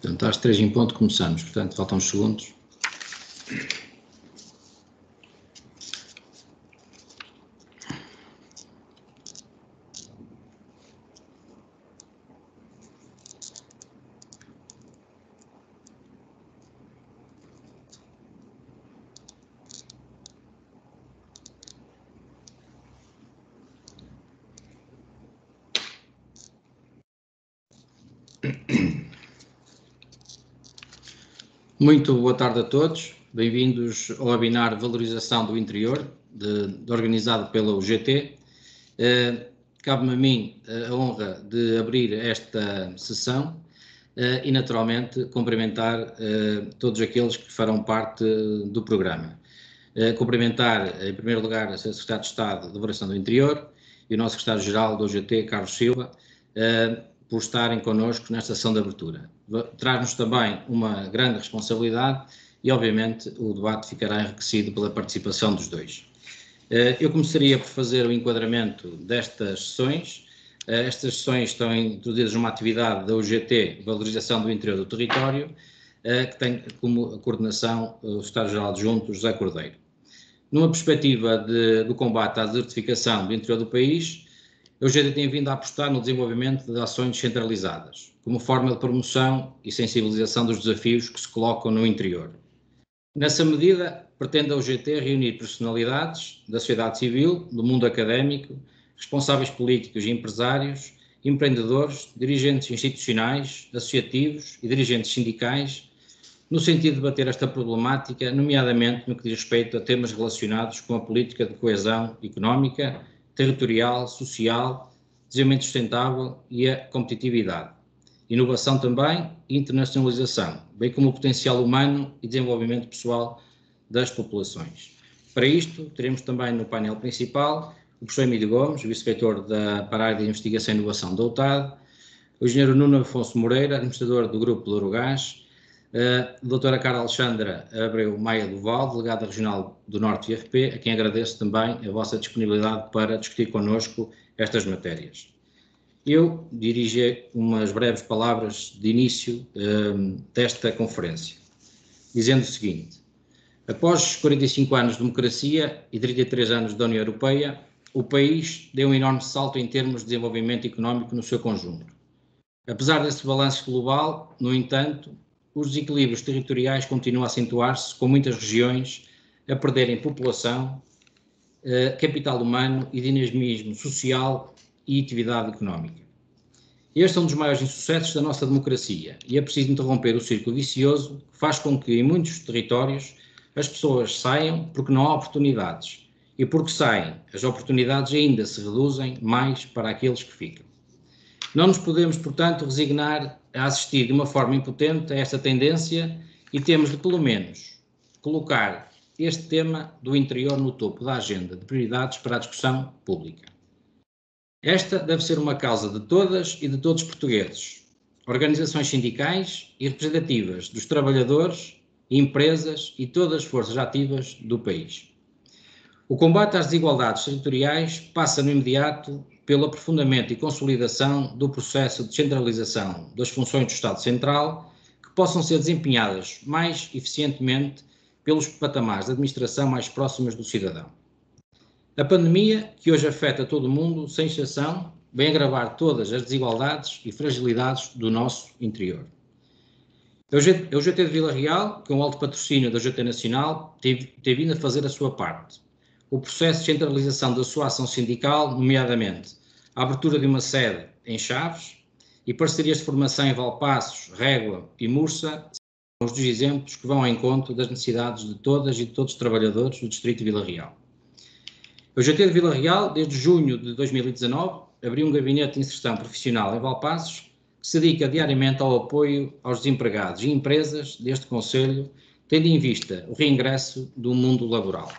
Portanto, às 3 em ponto começamos, portanto, faltam uns segundos. Muito boa tarde a todos, bem-vindos ao webinar Valorização do Interior, organizado pela UGT. Cabe-me a mim a honra de abrir esta sessão e, naturalmente, cumprimentar todos aqueles que farão parte do programa. Cumprimentar, em primeiro lugar, a Secretária de Estado de Valorização do Interior e o nosso Secretário-Geral da UGT, Carlos Silva, por estarem connosco nesta sessão de abertura. Traz-nos também uma grande responsabilidade e, obviamente, o debate ficará enriquecido pela participação dos dois. Eu começaria por fazer o enquadramento destas sessões. Estas sessões estão introduzidas numa atividade da UGT, Valorização do Interior do Território, que tem como coordenação o Secretário-Geral Adjunto, José Cordeiro. Numa perspectiva do combate à desertificação do interior do país, a UGT tem vindo a apostar no desenvolvimento de ações descentralizadas, como forma de promoção e sensibilização dos desafios que se colocam no interior. Nessa medida, pretende a UGT reunir personalidades da sociedade civil, do mundo académico, responsáveis políticos e empresários, empreendedores, dirigentes institucionais, associativos e dirigentes sindicais, no sentido de debater esta problemática, nomeadamente no que diz respeito a temas relacionados com a política de coesão económica, territorial, social, desenvolvimento sustentável e a competitividade. Inovação também e internacionalização, bem como o potencial humano e desenvolvimento pessoal das populações. Para isto, teremos também no painel principal o professor Emílio Gomes, vice-reitor para a área de investigação e inovação da UTAD, o engenheiro Nuno Afonso Moreira, administrador do Grupo Lourougás, a doutora Carla Alexandra Abreu Maia do Val, delegada regional do Norte IRP, a quem agradeço também a vossa disponibilidade para discutir connosco estas matérias. Eu dirigi umas breves palavras de início desta conferência, dizendo o seguinte: após 45 anos de democracia e 33 anos da União Europeia, o país deu um enorme salto em termos de desenvolvimento económico no seu conjunto. Apesar desse balanço global, no entanto, os desequilíbrios territoriais continuam a acentuar-se, com muitas regiões a perderem população, capital humano e dinamismo social e atividade económica. Este é um dos maiores insucessos da nossa democracia e é preciso interromper o círculo vicioso que faz com que, em muitos territórios, as pessoas saiam porque não há oportunidades e porque saem, as oportunidades ainda se reduzem mais para aqueles que ficam. Não nos podemos, portanto, resignar a assistir de uma forma impotente a esta tendência e temos de, pelo menos, colocar este tema do interior no topo da agenda de prioridades para a discussão pública. Esta deve ser uma causa de todas e de todos os portugueses, organizações sindicais e representativas dos trabalhadores, empresas e todas as forças ativas do país. O combate às desigualdades territoriais passa no imediato pelo aprofundamento e consolidação do processo de descentralização das funções do Estado Central, que possam ser desempenhadas mais eficientemente pelos patamares de administração mais próximos do cidadão. A pandemia, que hoje afeta todo o mundo, sem exceção, vem agravar todas as desigualdades e fragilidades do nosso interior. A UGT de Vila Real, com o alto patrocínio da UGT Nacional, tem vindo a fazer a sua parte. O processo de centralização da sua ação sindical, nomeadamente a abertura de uma sede em Chaves e parcerias de formação em Valpaços, Régua e Mursa, são os dos exemplos que vão ao encontro das necessidades de todas e de todos os trabalhadores do Distrito de Vila Real. A UGT de Vila Real, desde junho de 2019, abriu um gabinete de inserção profissional em Valpaços, que se dedica diariamente ao apoio aos desempregados e empresas deste concelho, tendo em vista o reingresso do mundo laboral.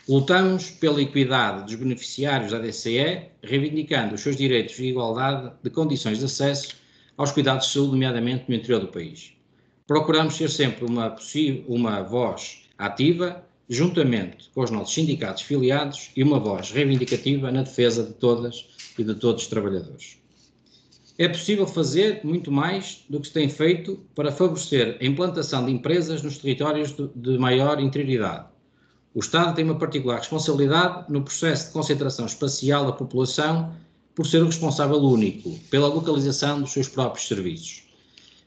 Lutamos pela equidade dos beneficiários da DCE, reivindicando os seus direitos de igualdade de condições de acesso aos cuidados de saúde, nomeadamente no interior do país. Procuramos ser sempre uma voz ativa, juntamente com os nossos sindicatos filiados, e uma voz reivindicativa na defesa de todas e de todos os trabalhadores. É possível fazer muito mais do que se tem feito para favorecer a implantação de empresas nos territórios de maior interioridade. O Estado tem uma particular responsabilidade no processo de concentração espacial da população por ser o responsável único pela localização dos seus próprios serviços.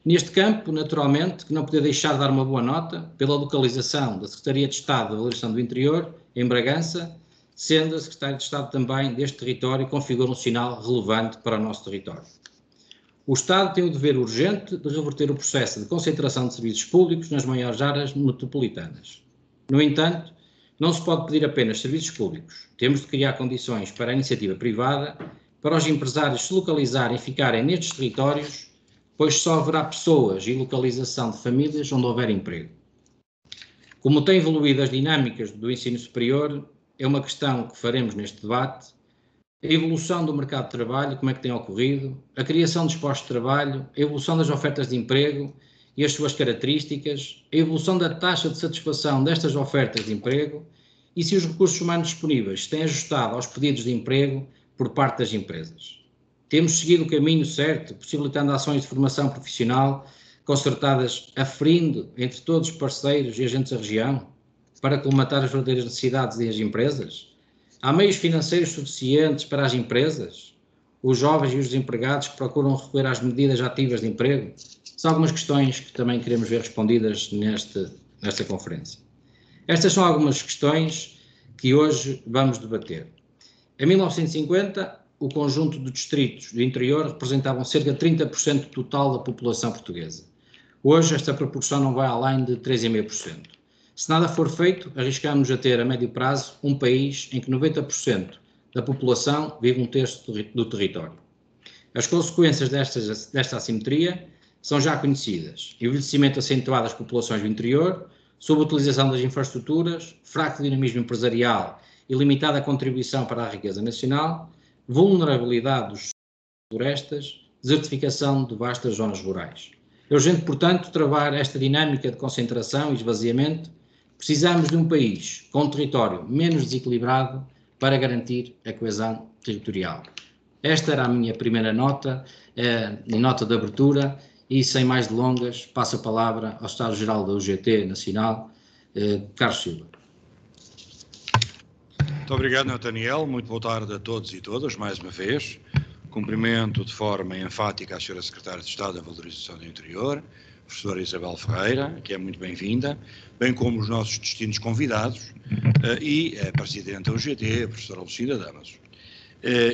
Neste campo, naturalmente, que não podia deixar de dar uma boa nota pela localização da Secretaria de Estado da Valorização do Interior, em Bragança, sendo a Secretaria de Estado também deste território e configura um sinal relevante para o nosso território. O Estado tem o dever urgente de reverter o processo de concentração de serviços públicos nas maiores áreas metropolitanas. No entanto, não se pode pedir apenas serviços públicos. Temos de criar condições para a iniciativa privada, para os empresários se localizarem e ficarem nestes territórios, pois só haverá pessoas e localização de famílias onde houver emprego. Como têm evoluído as dinâmicas do ensino superior, é uma questão que faremos neste debate. A evolução do mercado de trabalho, como é que tem ocorrido, a criação dos postos de trabalho, a evolução das ofertas de emprego e as suas características, a evolução da taxa de satisfação destas ofertas de emprego e se os recursos humanos disponíveis têm ajustado aos pedidos de emprego por parte das empresas. Temos seguido o caminho certo, possibilitando ações de formação profissional concertadas, aferindo entre todos os parceiros e agentes da região, para colmatar as verdadeiras necessidades das empresas? Há meios financeiros suficientes para as empresas, os jovens e os desempregados que procuram recorrer às medidas ativas de emprego? São algumas questões que também queremos ver respondidas nesta conferência. Estas são algumas questões que hoje vamos debater. Em 1950, o conjunto de distritos do interior representavam cerca de 30% total da população portuguesa. Hoje, esta proporção não vai além de 3,5%. Se nada for feito, arriscamos a ter, a médio prazo, um país em que 90% da população vive um terço do território. As consequências desta assimetria são já conhecidas: envelhecimento acentuado das populações do interior, subutilização das infraestruturas, fraco dinamismo empresarial e limitada contribuição para a riqueza nacional, vulnerabilidade dos florestas, desertificação de vastas zonas rurais. É urgente, portanto, travar esta dinâmica de concentração e esvaziamento. Precisamos de um país com um território menos desequilibrado para garantir a coesão territorial. Esta era a minha primeira nota, nota de abertura, e sem mais delongas, passo a palavra ao Estado-Geral da UGT Nacional, Carlos Silva. Muito obrigado, Nathaniel. Muito boa tarde a todos e todas, mais uma vez. Cumprimento de forma enfática a Sra. Secretária de Estado da Valorização do Interior, professora Isabel Ferreira, que é muito bem-vinda, bem como os nossos distintos convidados, e a Presidente da UGT, a professora Lucida Damaso.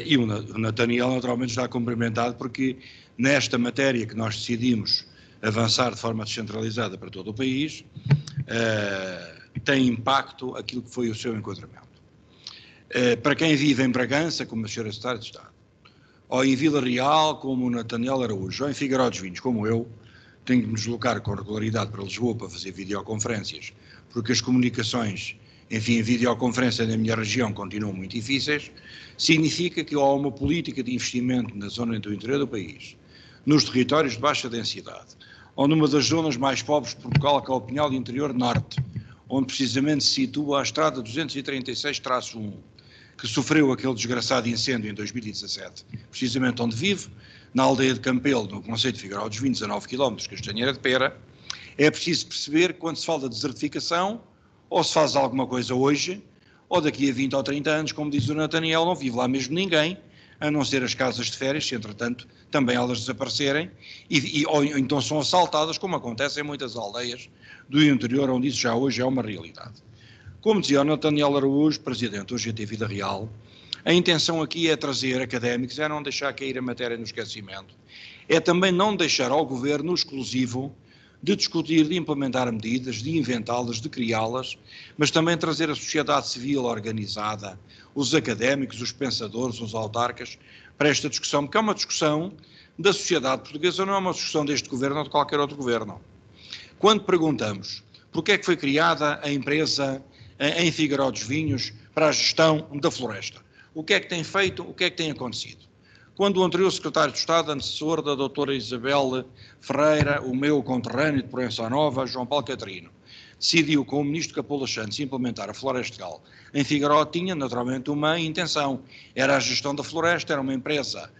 E o Nathaniel naturalmente está cumprimentado porque nesta matéria que nós decidimos avançar de forma descentralizada para todo o país, tem impacto aquilo que foi o seu enquadramento. Para quem vive em Bragança, como a Sra. Secretária de Estado, ou em Vila Real, como o Nathaniel Araújo, ou em Figueiró dos Vinhos, como eu, tenho de me deslocar com regularidade para Lisboa para fazer videoconferências, porque as comunicações, enfim, videoconferência na minha região continuam muito difíceis, significa que há uma política de investimento na zona do interior do país, nos territórios de baixa densidade, ou numa das zonas mais pobres de Portugal, que é o Pinhal do Interior Norte, onde precisamente se situa a estrada 236-1, que sofreu aquele desgraçado incêndio em 2017, precisamente onde vive, na aldeia de Campelo, no concelho de Figueiró dos Vinhos, a 9 km de Castanheira de Pera. É preciso perceber que quando se fala de desertificação, ou se faz alguma coisa hoje, ou daqui a 20 ou 30 anos, como diz o Nathaniel, não vive lá mesmo ninguém, a não ser as casas de férias, se entretanto também elas desaparecerem, ou então são assaltadas, como acontece em muitas aldeias do interior, onde isso já hoje é uma realidade. Como dizia o Nathaniel Araújo, Presidente do UGT Vida Real, a intenção aqui é trazer académicos, é não deixar cair a matéria no esquecimento, é também não deixar ao Governo exclusivo de discutir, de implementar medidas, de inventá-las, de criá-las, mas também trazer a sociedade civil organizada, os académicos, os pensadores, os autarcas, para esta discussão, porque é uma discussão da sociedade portuguesa, não é uma discussão deste Governo ou de qualquer outro Governo. Quando perguntamos porque é que foi criada a empresa em Figueiró dos Vinhos para a gestão da floresta, o que é que tem feito, o que é que tem acontecido? Quando o anterior secretário de Estado, antecessor da doutora Isabel Ferreira, o meu conterrâneo de Proença Nova, João Paulo Catarino, decidiu com o ministro Capola Santos implementar a Florestal em Figueiró, tinha naturalmente uma intenção, era a gestão da floresta, era uma empresa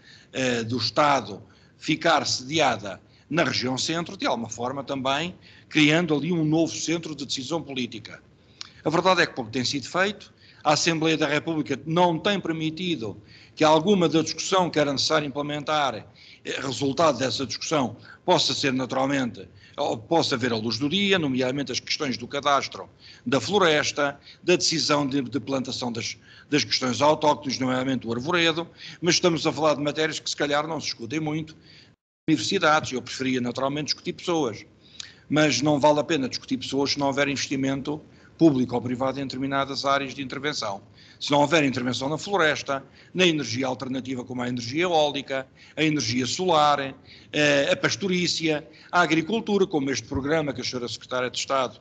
do Estado ficar sediada na região centro, de alguma forma também criando ali um novo centro de decisão política. A verdade é que pouco tem sido feito. A Assembleia da República não tem permitido que alguma da discussão que era necessário implementar, resultado dessa discussão, possa ser naturalmente, ou possa ver a luz do dia, nomeadamente as questões do cadastro da floresta, da decisão de plantação das questões autóctones, nomeadamente o arvoredo, mas estamos a falar de matérias que se calhar não se discutem muito nas universidades. Eu preferia naturalmente discutir pessoas, mas não vale a pena discutir pessoas se não houver investimento público ou privado em determinadas áreas de intervenção. Se não houver intervenção na floresta, na energia alternativa como a energia eólica, a energia solar, a pastorícia, a agricultura, como este programa que a Sra. Secretária de Estado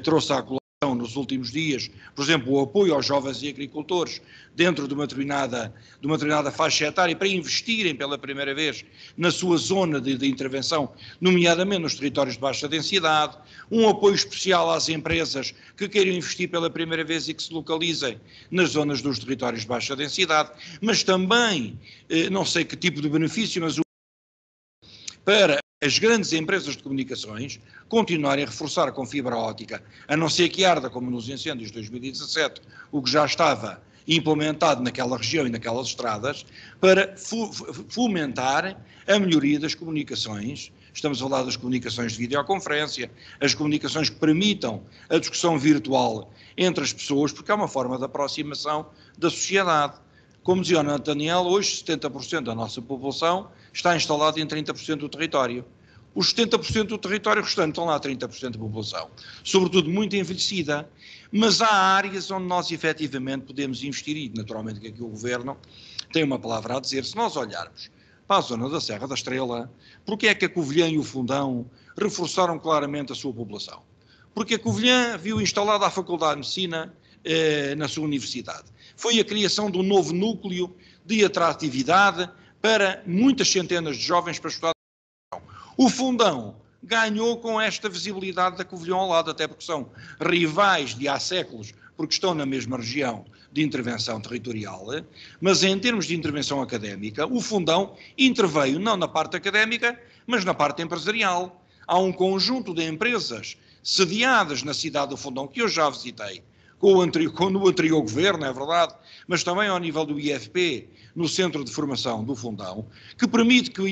trouxe à colação nos últimos dias, por exemplo, o apoio aos jovens e agricultores dentro de uma determinada faixa etária para investirem pela primeira vez na sua zona de intervenção, nomeadamente nos territórios de baixa densidade, um apoio especial às empresas que queiram investir pela primeira vez e que se localizem nas zonas dos territórios de baixa densidade, mas também, não sei que tipo de benefício, mas para as grandes empresas de comunicações continuarem a reforçar com fibra óptica, a não ser que arda, como nos incêndios de 2017, o que já estava implementado naquela região e naquelas estradas, para fomentar a melhoria das comunicações. Estamos a falar das comunicações de videoconferência, as comunicações que permitam a discussão virtual entre as pessoas, porque é uma forma de aproximação da sociedade. Como dizia o Nathaniel, hoje 70% da nossa população está instalada em 30% do território. Os 70% do território restante estão lá 30% da população, sobretudo muito envelhecida, mas há áreas onde nós efetivamente podemos investir e naturalmente que aqui o Governo tem uma palavra a dizer. Se nós olharmos para a zona da Serra da Estrela, porque é que a Covilhã e o Fundão reforçaram claramente a sua população? Porque a Covilhã viu instalada a Faculdade de Medicina na sua universidade. Foi a criação de um novo núcleo de atratividade para muitas centenas de jovens para estudar. O Fundão ganhou com esta visibilidade da Covilhã ao lado, até porque são rivais de há séculos, porque estão na mesma região de intervenção territorial, mas em termos de intervenção académica, o Fundão interveio não na parte académica, mas na parte empresarial. Há um conjunto de empresas sediadas na cidade do Fundão, que eu já visitei, no anterior governo, é verdade, mas também ao nível do IFP, no Centro de Formação do Fundão, que permite que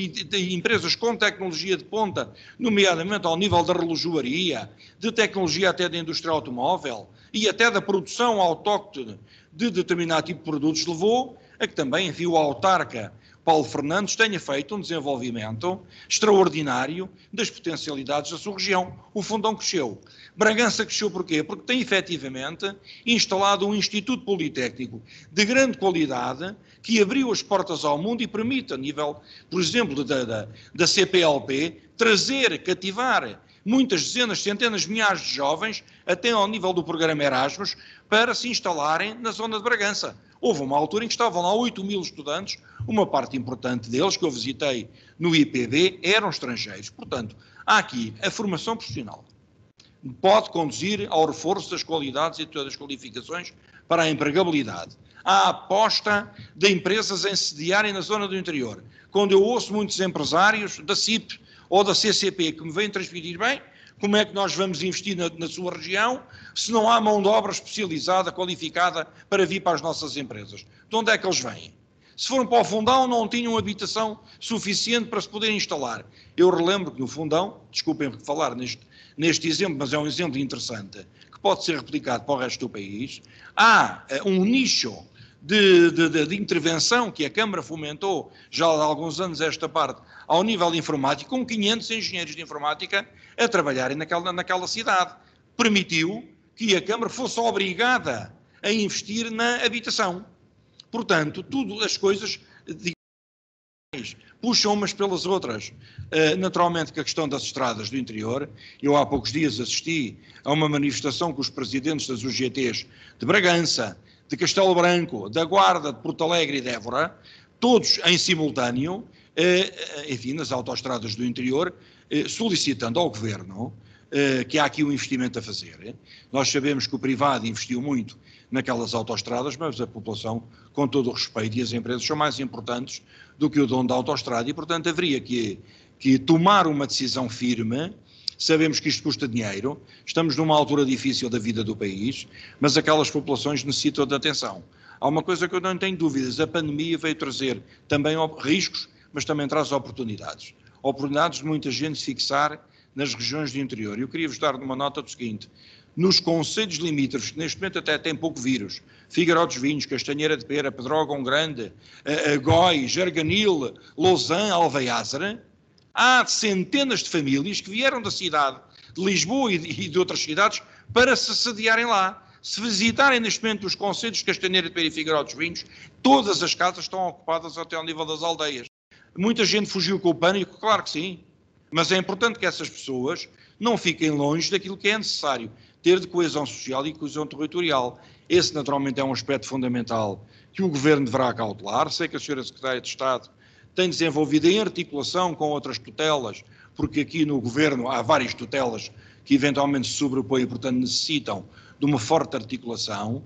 empresas com tecnologia de ponta, nomeadamente ao nível da relojoaria, de tecnologia até da indústria automóvel e até da produção autóctone de determinado tipo de produtos, levou a que também, enfim, o autarca Paulo Fernandes tenha feito um desenvolvimento extraordinário das potencialidades da sua região. O Fundão cresceu. Bragança cresceu porquê? Porque tem efetivamente instalado um Instituto Politécnico de grande qualidade que abriu as portas ao mundo e permite, a nível, por exemplo, da CPLP, cativar muitas dezenas, centenas, milhares de jovens, até ao nível do programa Erasmus, para se instalarem na zona de Bragança. Houve uma altura em que estavam lá 8.000 estudantes, uma parte importante deles, que eu visitei no IPB, eram estrangeiros. Portanto, há aqui a formação profissional. Pode conduzir ao reforço das qualidades e de todas as qualificações para a empregabilidade. Há a aposta de empresas em sediarem na zona do interior. Quando eu ouço muitos empresários da CIP ou da CCP que me vêm transmitir, bem, como é que nós vamos investir na sua região se não há mão de obra especializada, qualificada para vir para as nossas empresas? De onde é que eles vêm? Se foram para o Fundão, não tinham habitação suficiente para se poderem instalar. Eu relembro que no Fundão, desculpem falar neste exemplo, mas é um exemplo interessante, que pode ser replicado para o resto do país, há um nicho de intervenção que a Câmara fomentou já há alguns anos esta parte, ao nível informático, com 500 engenheiros de informática a trabalharem naquela cidade. Permitiu que a Câmara fosse obrigada a investir na habitação. Portanto, tudo as coisas puxam umas pelas outras. Naturalmente que a questão das estradas do interior, eu há poucos dias assisti a uma manifestação com os presidentes das UGTs de Bragança, de Castelo Branco, da Guarda, de Porto Alegre e de Évora, todos em simultâneo, enfim, nas autoestradas do interior, solicitando ao Governo que há aqui um investimento a fazer. Nós sabemos que o privado investiu muito naquelas autoestradas, mas a população, com todo o respeito, e as empresas são mais importantes do que o dono da autoestrada e, portanto, haveria que tomar uma decisão firme. Sabemos que isto custa dinheiro, estamos numa altura difícil da vida do país, mas aquelas populações necessitam de atenção. Há uma coisa que eu não tenho dúvidas, a pandemia veio trazer também riscos, mas também traz oportunidades. Oportunidades de muita gente se fixar nas regiões do interior. Eu queria-vos dar uma nota do seguinte: nos concelhos limítrofes, que neste momento até têm pouco vírus, Figueiró dos Vinhos, Castanheira de Pera, Pedrógão Grande, Góis, Jarganil, Lousã, Alveiázara, há centenas de famílias que vieram da cidade de Lisboa e de outras cidades para se sediarem lá. Se visitarem neste momento os concelhos de Castanheira de Pera e Figueiró dos Vinhos, todas as casas estão ocupadas até ao nível das aldeias. Muita gente fugiu com o pânico, claro que sim, mas é importante que essas pessoas não fiquem longe daquilo que é necessário ter de coesão social e coesão territorial. Esse, naturalmente, é um aspecto fundamental que o Governo deverá cautelar. Sei que a Sra. Secretária de Estado tem desenvolvido em articulação com outras tutelas, porque aqui no Governo há várias tutelas que eventualmente se sobrepõem e, portanto, necessitam de uma forte articulação.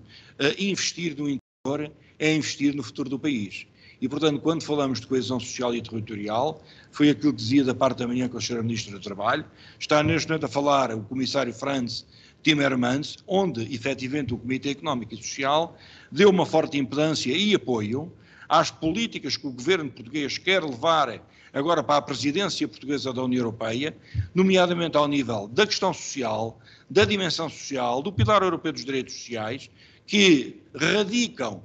Investir no interior é investir no futuro do país. E, portanto, quando falamos de coesão social e territorial, foi aquilo que dizia da parte da manhã com a Sra. Ministra do Trabalho, está neste momento a falar o Comissário Franz Timmermans, onde, efetivamente, o Comitê Económico e Social deu uma forte impedância e apoio às políticas que o governo português quer levar agora para a presidência portuguesa da União Europeia, nomeadamente ao nível da questão social, da dimensão social, do pilar europeu dos direitos sociais, que radicam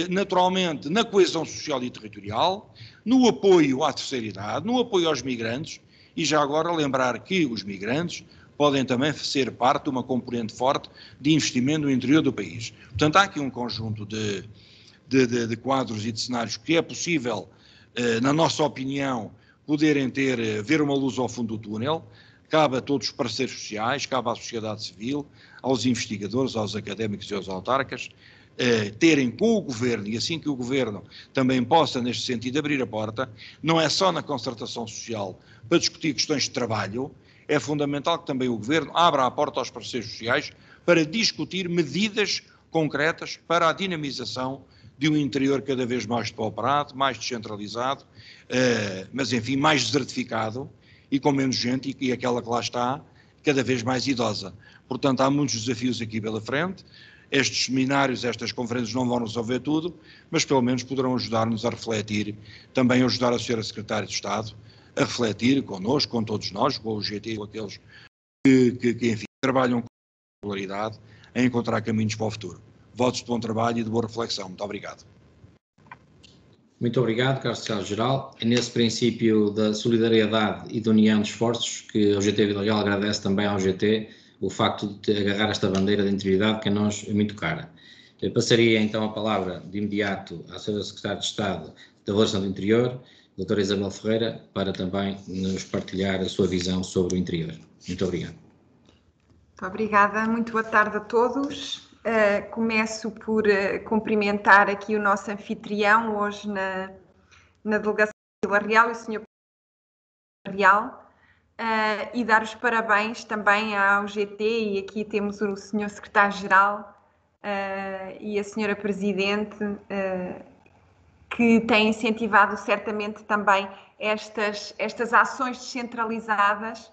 naturalmente na coesão social e territorial, no apoio à terceira idade, no apoio aos migrantes, e já agora lembrar que os migrantes podem também ser parte de uma componente forte de investimento no interior do país. Portanto, há aqui um conjunto de quadros e de cenários que é possível, na nossa opinião, poderem ver uma luz ao fundo do túnel. Cabe a todos os parceiros sociais, cabe à sociedade civil, aos investigadores, aos académicos e aos autarcas, terem com o Governo, e assim que o Governo também possa, neste sentido, abrir a porta, não é só na concertação social para discutir questões de trabalho, é fundamental que também o Governo abra a porta aos parceiros sociais para discutir medidas concretas para a dinamização de um interior cada vez mais depauperado, mais descentralizado, mas enfim, mais desertificado e com menos gente e aquela que lá está cada vez mais idosa. Portanto, há muitos desafios aqui pela frente. Estes seminários, estas conferências não vão resolver tudo, mas pelo menos poderão ajudar-nos a refletir, também ajudar a Sra. Secretária de Estado a refletir connosco, com todos nós, com o GT, com aqueles que enfim, trabalham com regularidade a encontrar caminhos para o futuro. Votos de bom trabalho e de boa reflexão. Muito obrigado. Muito obrigado, Caro Secretário-Geral. É nesse princípio da solidariedade e da união de esforços que o GT Vila Real agradece também ao GT o facto de agarrar esta bandeira de interioridade que a nós é muito cara. Eu passaria então a palavra de imediato à Sra. Secretária de Estado da Valorização do Interior, doutora Isabel Ferreira, para também nos partilhar a sua visão sobre o interior. Muito obrigado. Muito obrigada, muito boa tarde a todos. Começo por cumprimentar aqui o nosso anfitrião hoje na Delegação de Vila Real, o Sr. Real, e dar os parabéns também ao GT, e aqui temos o Sr. Secretário-Geral e a Sra. Presidente, que têm incentivado certamente também estas ações descentralizadas,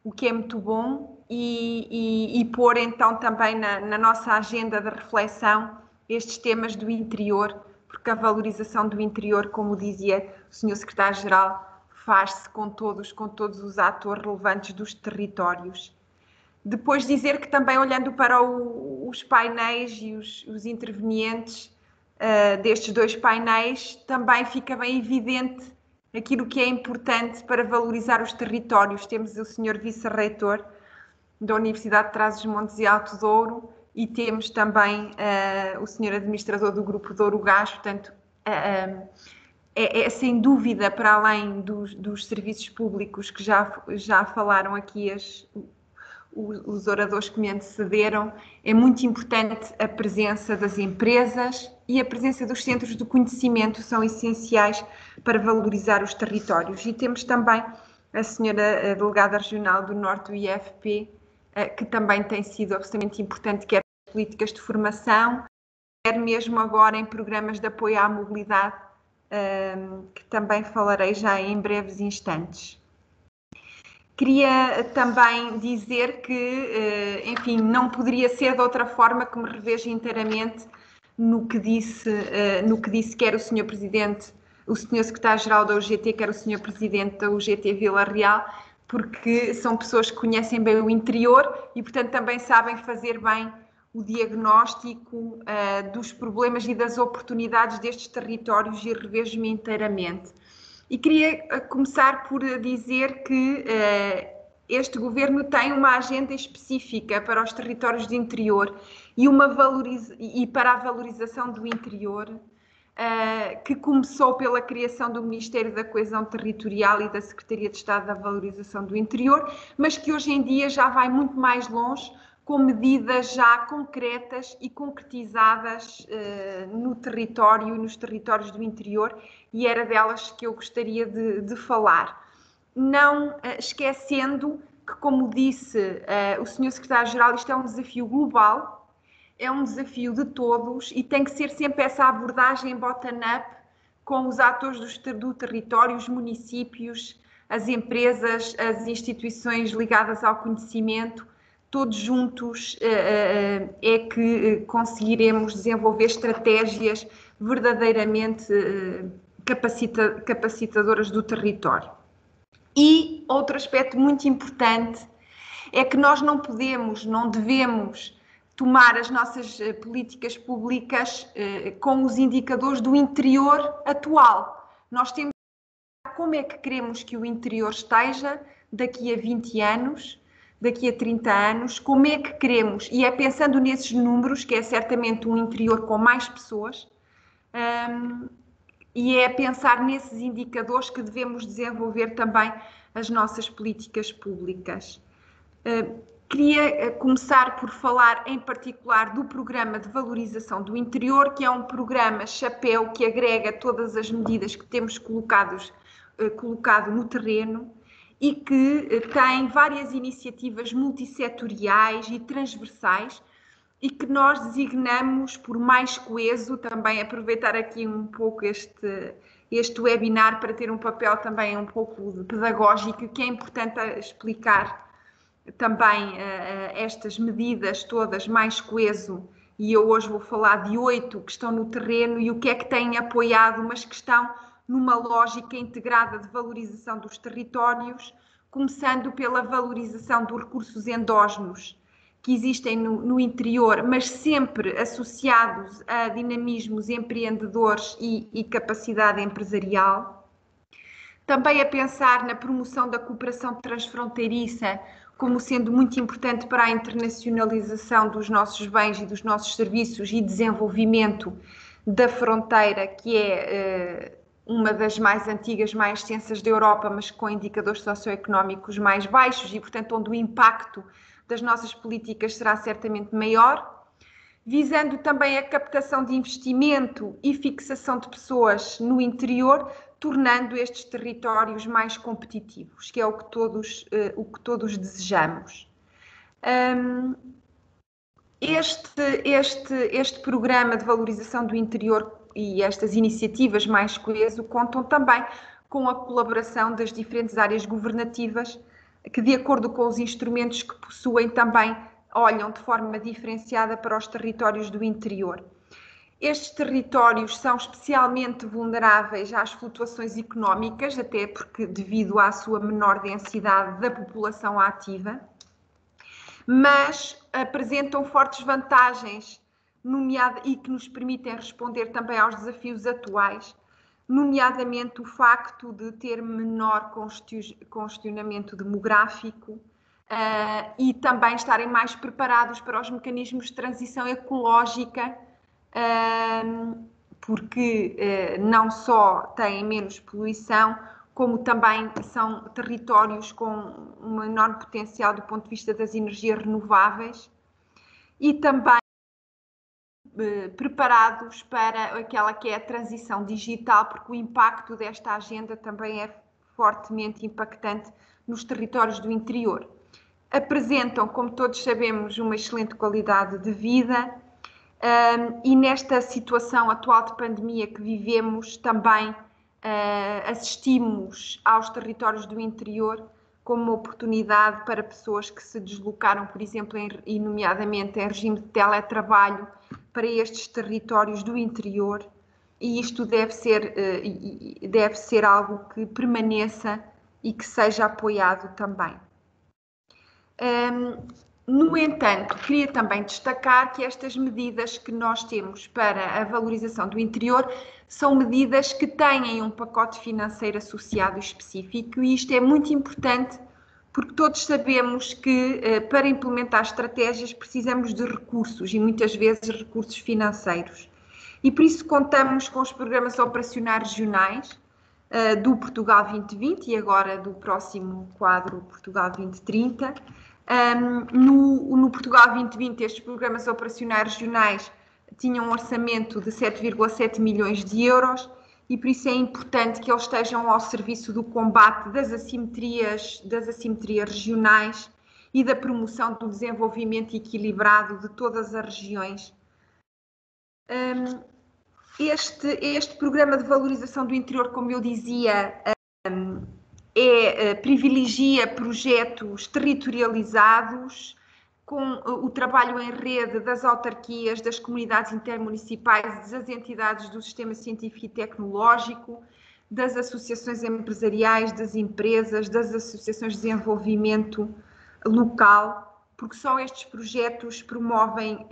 o que é muito bom, e pôr então também na nossa agenda de reflexão estes temas do interior, porque a valorização do interior, como dizia o Sr. Secretário-Geral, faz-se com todos os atores relevantes dos territórios. Depois dizer que também olhando para os painéis e os intervenientes destes dois painéis, também fica bem evidente aquilo que é importante para valorizar os territórios. Temos o Sr. Vice-Reitor da Universidade de Trás-os-Montes e Alto Douro e temos também o Sr. Administrador do Grupo Douro Gás, portanto, é sem dúvida, para além dos serviços públicos que já falaram aqui os oradores que me antecederam, é muito importante a presença das empresas e a presença dos centros de conhecimento, são essenciais para valorizar os territórios. E temos também a senhora delegada regional do Norte do IFP, que também tem sido absolutamente importante, quer em políticas de formação, quer mesmo agora em programas de apoio à mobilidade, que também falarei já em breves instantes. Queria também dizer que, enfim, não poderia ser de outra forma que me revejo inteiramente no que disse quer o Sr. Presidente, o Sr. Secretário-Geral da UGT, quer o Sr. Presidente da UGT Vila Real, porque são pessoas que conhecem bem o interior e, portanto, também sabem fazer bem o diagnóstico dos problemas e das oportunidades destes territórios, e revejo-me inteiramente. E queria começar por dizer que este governo tem uma agenda específica para os territórios do interior e para a valorização do interior, que começou pela criação do Ministério da Coesão Territorial e da Secretaria de Estado da Valorização do Interior, mas que hoje em dia já vai muito mais longe, com medidas já concretas e concretizadas no território e nos territórios do interior, e era delas que eu gostaria de falar. Não esquecendo que, como disse o Sr. Secretário-Geral, isto é um desafio global, é um desafio de todos e tem que ser sempre essa abordagem bottom-up com os atores do território, os municípios, as empresas, as instituições ligadas ao conhecimento. Todos juntos é que conseguiremos desenvolver estratégias verdadeiramente capacitadoras do território. E outro aspecto muito importante é que nós não devemos tomar as nossas políticas públicas com os indicadores do interior atual. Nós temos que ver como é que queremos que o interior esteja daqui a 20 anos, daqui a 30 anos, como é que queremos, e é pensando nesses números, que é certamente um interior com mais pessoas, e é pensar nesses indicadores que devemos desenvolver também as nossas políticas públicas. Queria começar por falar em particular do Programa de Valorização do Interior, que é um programa chapéu que agrega todas as medidas que temos colocado no terreno e que tem várias iniciativas multissetoriais e transversais e que nós designamos por Mais Coeso. Também aproveitar aqui um pouco este webinar para ter um papel também um pouco pedagógico, que é importante explicar também estas medidas todas, Mais Coeso, e eu hoje vou falar de 8 que estão no terreno e o que é que têm apoiado, mas que estão numa lógica integrada de valorização dos territórios, começando pela valorização dos recursos endógenos que existem no interior, mas sempre associados a dinamismos empreendedores e capacidade empresarial. Também a pensar na promoção da cooperação transfronteiriça como sendo muito importante para a internacionalização dos nossos bens e dos nossos serviços e desenvolvimento da fronteira, que é uma das mais antigas, mais extensas da Europa, mas com indicadores socioeconómicos mais baixos e, portanto, onde o impacto das nossas políticas será certamente maior, visando também a captação de investimento e fixação de pessoas no interior, tornando estes territórios mais competitivos, que é o que todos desejamos. Este programa de valorização do interior e estas iniciativas Mais Coeso contam também com a colaboração das diferentes áreas governativas que, de acordo com os instrumentos que possuem, também olham de forma diferenciada para os territórios do interior. Estes territórios são especialmente vulneráveis às flutuações económicas, até porque devido à sua menor densidade da população ativa, mas apresentam fortes vantagens e que nos permitem responder também aos desafios atuais, nomeadamente o facto de ter menor congestionamento demográfico e também estarem mais preparados para os mecanismos de transição ecológica, porque não só têm menos poluição, como também são territórios com um enorme potencial do ponto de vista das energias renováveis e também preparados para aquela que é a transição digital, porque o impacto desta agenda também é fortemente impactante nos territórios do interior. Apresentam, como todos sabemos, uma excelente qualidade de vida e nesta situação atual de pandemia que vivemos também assistimos aos territórios do interior como uma oportunidade para pessoas que se deslocaram, por exemplo, e nomeadamente em regime de teletrabalho, para estes territórios do interior, e isto deve ser algo que permaneça e que seja apoiado também. No entanto, queria também destacar que estas medidas que nós temos para a valorização do interior são medidas que têm um pacote financeiro associado específico, e isto é muito importante porque todos sabemos que para implementar estratégias precisamos de recursos, e muitas vezes recursos financeiros. E por isso contamos com os programas operacionais regionais do Portugal 2020 e agora do próximo quadro Portugal 2030. No Portugal 2020, estes programas operacionais regionais tinham um orçamento de 7,7 milhões de euros e por isso é importante que eles estejam ao serviço do combate das assimetrias regionais e da promoção do desenvolvimento equilibrado de todas as regiões. Este programa de valorização do interior, como eu dizia, privilegia projetos territorializados, com o trabalho em rede das autarquias, das comunidades intermunicipais, das entidades do sistema científico e tecnológico, das associações empresariais, das empresas, das associações de desenvolvimento local, porque só estes projetos promovem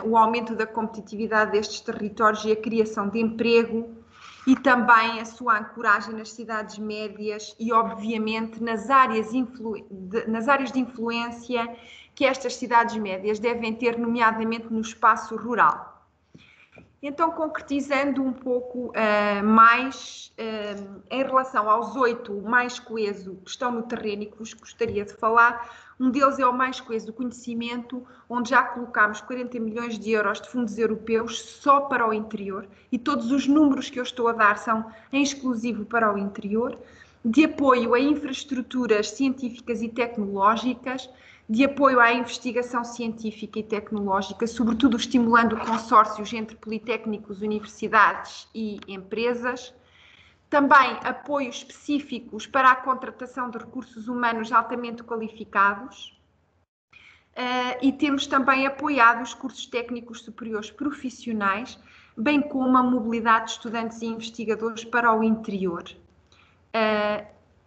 o aumento da competitividade destes territórios e a criação de emprego, e também a sua ancoragem nas cidades médias e, obviamente, nas áreas de influência que estas cidades médias devem ter, nomeadamente no espaço rural. Então, concretizando um pouco mais em relação aos 8 mais coeso que estão no terreno e que vos gostaria de falar, um deles é o mais coeso conhecimento, onde já colocámos 40 milhões de euros de fundos europeus só para o interior, e todos os números que eu estou a dar são em exclusivo para o interior, de apoio a infraestruturas científicas e tecnológicas, de apoio à investigação científica e tecnológica, sobretudo estimulando consórcios entre politécnicos, universidades e empresas. Também apoios específicos para a contratação de recursos humanos altamente qualificados. E temos também apoiado os cursos técnicos superiores profissionais, bem como a mobilidade de estudantes e investigadores para o interior.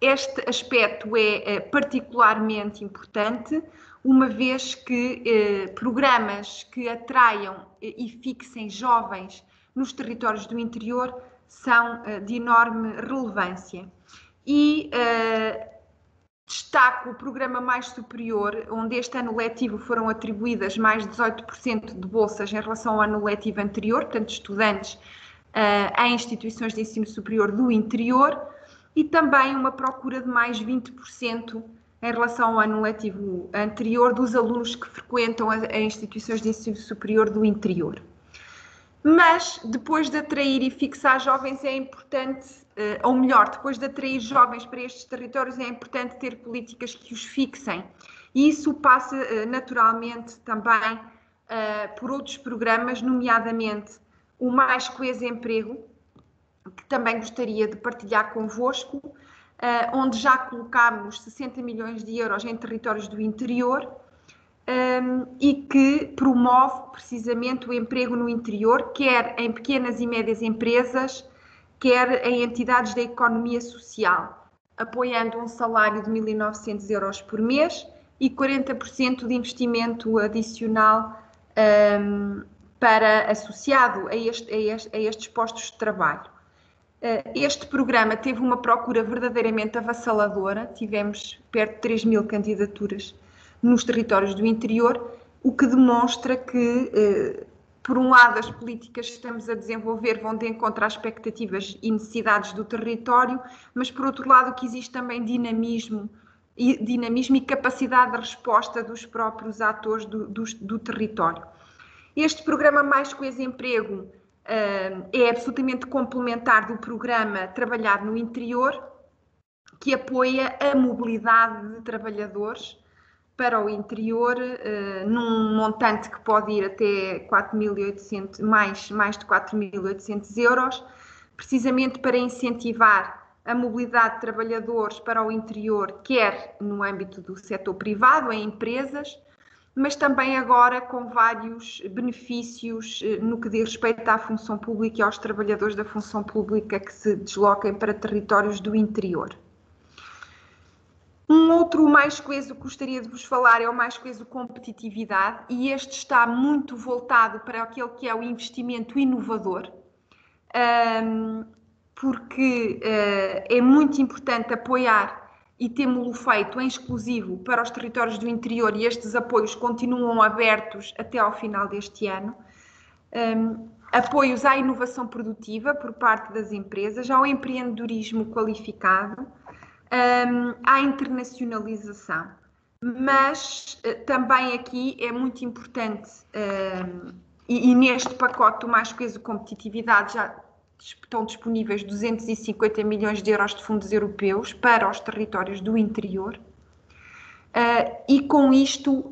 Este aspecto é particularmente importante, uma vez que programas que atraiam e fixem jovens nos territórios do interior são de enorme relevância. E destaco o programa Mais Superior, onde este ano letivo foram atribuídas mais de 18% de bolsas em relação ao ano letivo anterior, portanto, estudantes em instituições de ensino superior do interior, e também uma procura de mais 20% em relação ao ano letivo anterior dos alunos que frequentam as instituições de ensino superior do interior. Mas, depois de atrair e fixar jovens, é importante, ou melhor, depois de atrair jovens para estes territórios, é importante ter políticas que os fixem. E isso passa, naturalmente, também por outros programas, nomeadamente o Mais Coeso Emprego, que também gostaria de partilhar convosco, onde já colocámos 60 milhões de euros em territórios do interior e que promove precisamente o emprego no interior, quer em pequenas e médias empresas, quer em entidades da economia social, apoiando um salário de 1.900 euros por mês e 40% de investimento adicional associado a estes postos de trabalho. Este programa teve uma procura verdadeiramente avassaladora, tivemos perto de 3.000 candidaturas nos territórios do interior, o que demonstra que, por um lado, as políticas que estamos a desenvolver vão de encontro às expectativas e necessidades do território, mas, por outro lado, que existe também dinamismo e capacidade de resposta dos próprios atores do território. Este programa Mais Coeso Emprego é absolutamente complementar do programa Trabalhar no Interior, que apoia a mobilidade de trabalhadores para o interior, num montante que pode ir até 4.800, mais de 4.800 euros, precisamente para incentivar a mobilidade de trabalhadores para o interior, quer no âmbito do setor privado, em empresas, mas também agora com vários benefícios no que diz respeito à função pública e aos trabalhadores da função pública que se desloquem para territórios do interior. Um outro mais coeso que gostaria de vos falar é o mais coeso competitividade, e este está muito voltado para aquele que é o investimento inovador, porque é muito importante apoiar, e temos-lo feito em exclusivo para os territórios do interior, e estes apoios continuam abertos até ao final deste ano. Apoios à inovação produtiva por parte das empresas, ao empreendedorismo qualificado, à internacionalização. Mas também aqui é muito importante, e neste pacote do mais coeso competitividade já estão disponíveis 250 milhões de euros de fundos europeus para os territórios do interior, e com isto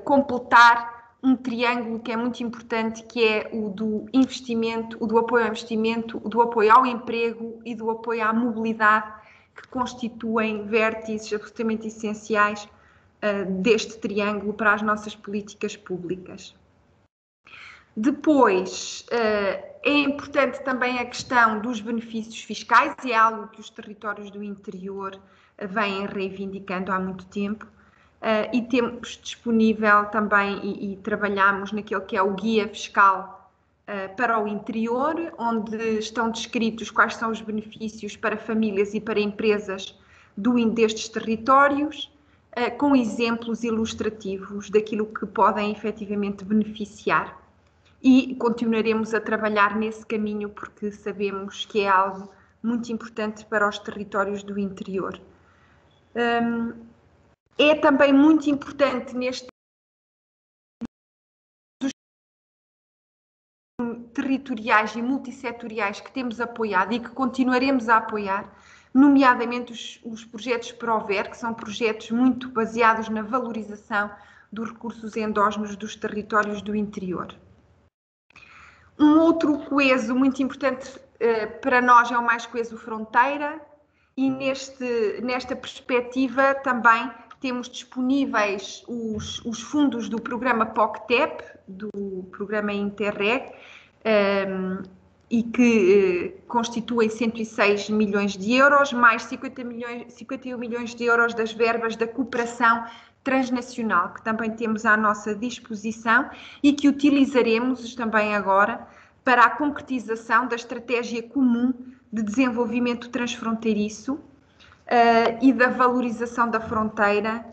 completar um triângulo que é muito importante, que é o do investimento, o do apoio ao investimento, o do apoio ao emprego e do apoio à mobilidade, que constituem vértices absolutamente essenciais deste triângulo para as nossas políticas públicas. Depois, é importante também a questão dos benefícios fiscais, e é algo que os territórios do interior vêm reivindicando há muito tempo, e temos disponível também, e trabalhamos naquele que é o guia fiscal para o interior, onde estão descritos quais são os benefícios para famílias e para empresas destes territórios, com exemplos ilustrativos daquilo que podem efetivamente beneficiar. E continuaremos a trabalhar nesse caminho, porque sabemos que é algo muito importante para os territórios do interior. É também muito importante neste territoriais e multissetoriais que temos apoiado e que continuaremos a apoiar, nomeadamente os projetos PROVER, que são projetos muito baseados na valorização dos recursos endógenos dos territórios do interior. Um outro coeso muito importante para nós é o mais coeso fronteira, e nesta perspectiva também temos disponíveis os fundos do programa POCTEP, do programa Interreg, e que constituem 106 milhões de euros, mais 51 milhões de euros das verbas da cooperação transnacional, que também temos à nossa disposição e que utilizaremos também agora para a concretização da estratégia comum de desenvolvimento transfronteiriço e da valorização da fronteira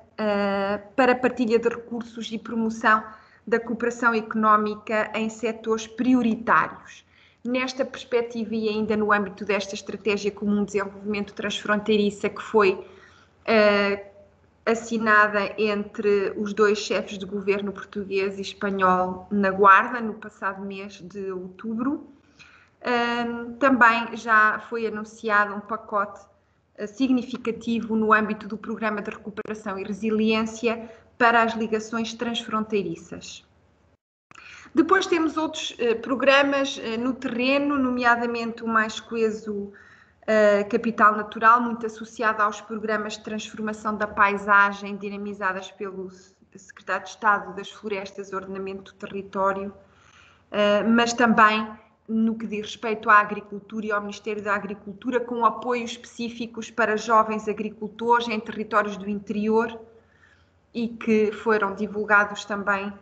para partilha de recursos e promoção da cooperação económica em setores prioritários. Nesta perspectiva, e ainda no âmbito desta estratégia comum de desenvolvimento transfronteiriça, que foi assinada entre os dois chefes de governo português e espanhol na Guarda, no passado mês de outubro, também já foi anunciado um pacote significativo no âmbito do Programa de Recuperação e Resiliência para as ligações transfronteiriças. Depois temos outros programas no terreno, nomeadamente o mais coeso Capital Natural, muito associado aos programas de transformação da paisagem dinamizadas pelo Secretário de Estado das Florestas e Ordenamento do Território, mas também no que diz respeito à agricultura e ao Ministério da Agricultura, com apoios específicos para jovens agricultores em territórios do interior, e que foram divulgados também.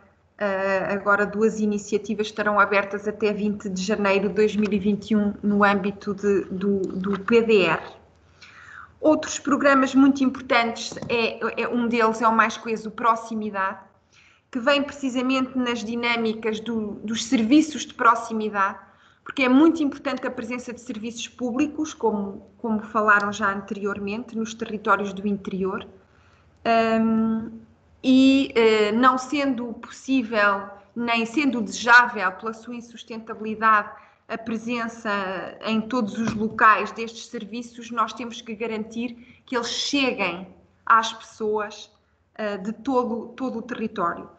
Agora, duas iniciativas estarão abertas até 20 de janeiro de 2021 no âmbito do PDR. Outros programas muito importantes, um deles é o mais coeso Proximidade, que vem precisamente nas dinâmicas dos serviços de proximidade, porque é muito importante a presença de serviços públicos, como falaram já anteriormente, nos territórios do interior. Não sendo possível, nem sendo desejável pela sua insustentabilidade, a presença em todos os locais destes serviços, nós temos que garantir que eles cheguem às pessoas de todo o território.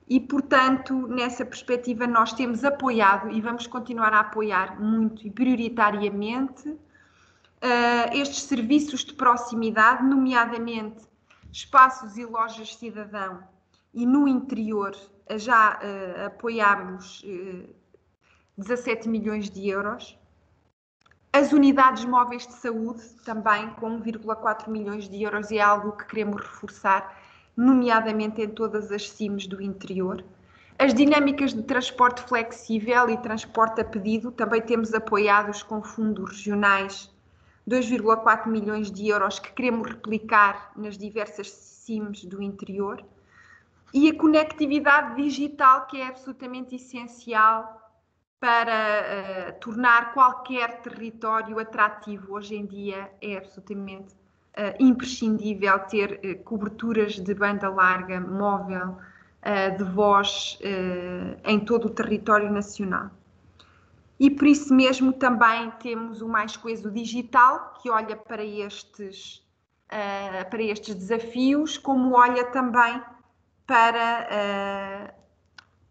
E, portanto, nessa perspectiva, nós temos apoiado e vamos continuar a apoiar muito e prioritariamente estes serviços de proximidade, nomeadamente espaços e lojas cidadão, e no interior já apoiámos 17 milhões de euros. As unidades móveis de saúde também com 1,4 milhões de euros é algo que queremos reforçar, nomeadamente em todas as CIMs do interior. As dinâmicas de transporte flexível e transporte a pedido também temos apoiados com fundos regionais 2,4 milhões de euros que queremos replicar nas diversas CIMs do interior. E a conectividade digital, que é absolutamente essencial para tornar qualquer território atrativo. Hoje em dia é absolutamente imprescindível ter coberturas de banda larga, móvel, de voz em todo o território nacional. E por isso mesmo também temos o Mais Coeso Digital, que olha para estes desafios, como olha também para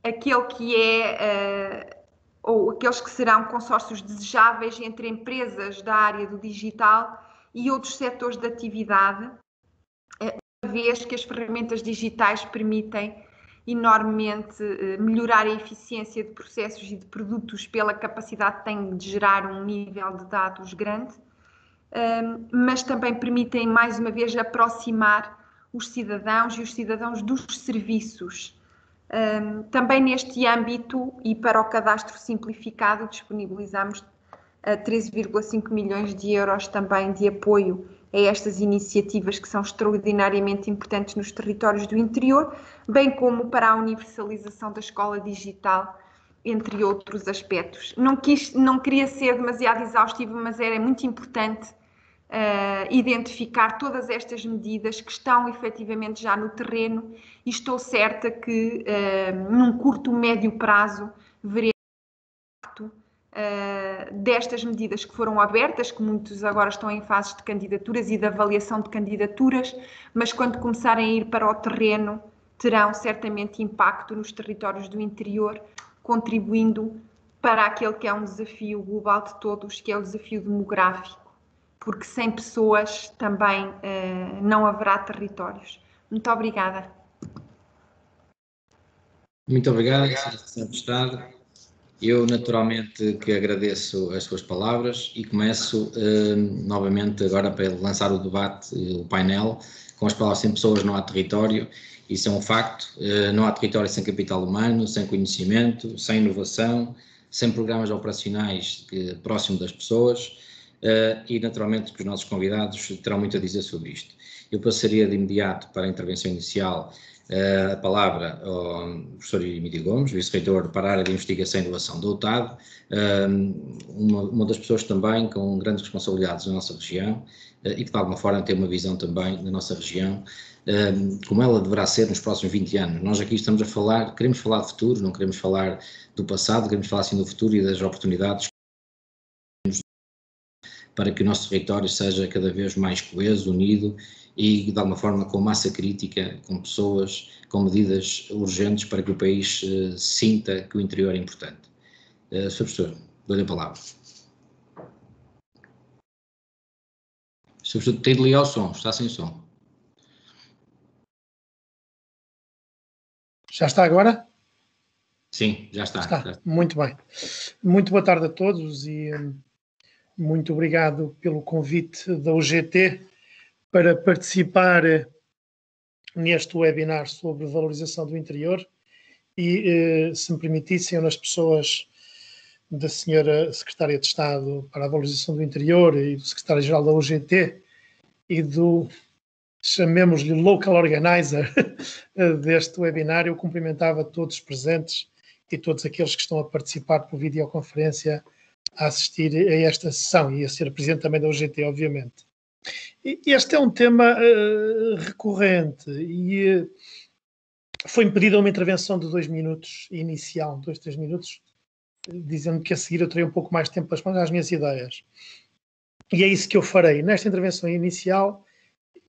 aquele que é, ou aqueles que serão consórcios desejáveis entre empresas da área do digital e outros setores de atividade, uma vez que as ferramentas digitais permitem enormemente melhorar a eficiência de processos e de produtos pela capacidade que têm de gerar um nível de dados grande, mas também permitem, mais uma vez, aproximar os cidadãos e os cidadãos dos serviços. Também neste âmbito e para o cadastro simplificado disponibilizamos 13,5 milhões de euros também de apoio a estas iniciativas que são extraordinariamente importantes nos territórios do interior, bem como para a universalização da escola digital, entre outros aspectos. Não queria ser demasiado exaustivo, mas era muito importante identificar todas estas medidas que estão efetivamente já no terreno e estou certa que num curto, médio prazo veremos o impacto destas medidas que foram abertas, que muitos agora estão em fases de candidaturas e de avaliação de candidaturas, mas quando começarem a ir para o terreno terão certamente impacto nos territórios do interior, contribuindo para aquele que é um desafio global de todos, que é o desafio demográfico, porque sem pessoas também não haverá territórios. Muito obrigada. Muito obrigado, Sr. Deputado. Eu, naturalmente, que agradeço as suas palavras e começo novamente agora para lançar o debate, o painel, com as palavras: sem pessoas não há território. Isso é um facto. Não há território sem capital humano, sem conhecimento, sem inovação, sem programas operacionais próximos das pessoas. E naturalmente que os nossos convidados terão muito a dizer sobre isto. Eu passaria de imediato para a intervenção inicial a palavra ao professor Emílio Gomes, vice-reitor para a área de investigação e inovação da UTAD, uma das pessoas também com grandes responsabilidades na nossa região e que de alguma forma tem uma visão também da nossa região, como ela deverá ser nos próximos 20 anos. Nós aqui estamos a falar, queremos falar de futuro, não queremos falar do passado, queremos falar sim do futuro e das oportunidades para que o nosso território seja cada vez mais coeso, unido e de alguma forma com massa crítica, com pessoas, com medidas urgentes para que o país sinta que o interior é importante. Sr. Professor, dou-lhe a palavra. Sr. Professor, tem de ligar o som, está sem som. Já está agora? Sim, já está. Já está. Muito bem. Muito boa tarde a todos e muito obrigado pelo convite da UGT para participar neste webinar sobre valorização do interior e, se me permitissem, nas pessoas da senhora Secretária de Estado para a Valorização do Interior e do Secretário-Geral da UGT e do, chamemos-lhe, Local Organizer deste webinar, eu cumprimentava todos os presentes e todos aqueles que estão a participar por videoconferência a assistir a esta sessão e a ser presidente também da UGT, obviamente. Este é um tema recorrente e foi-me pedida uma intervenção de 2 minutos inicial, 2, 3 minutos, dizendo que a seguir eu terei um pouco mais de tempo para explicar as minhas ideias. E é isso que eu farei. Nesta intervenção inicial,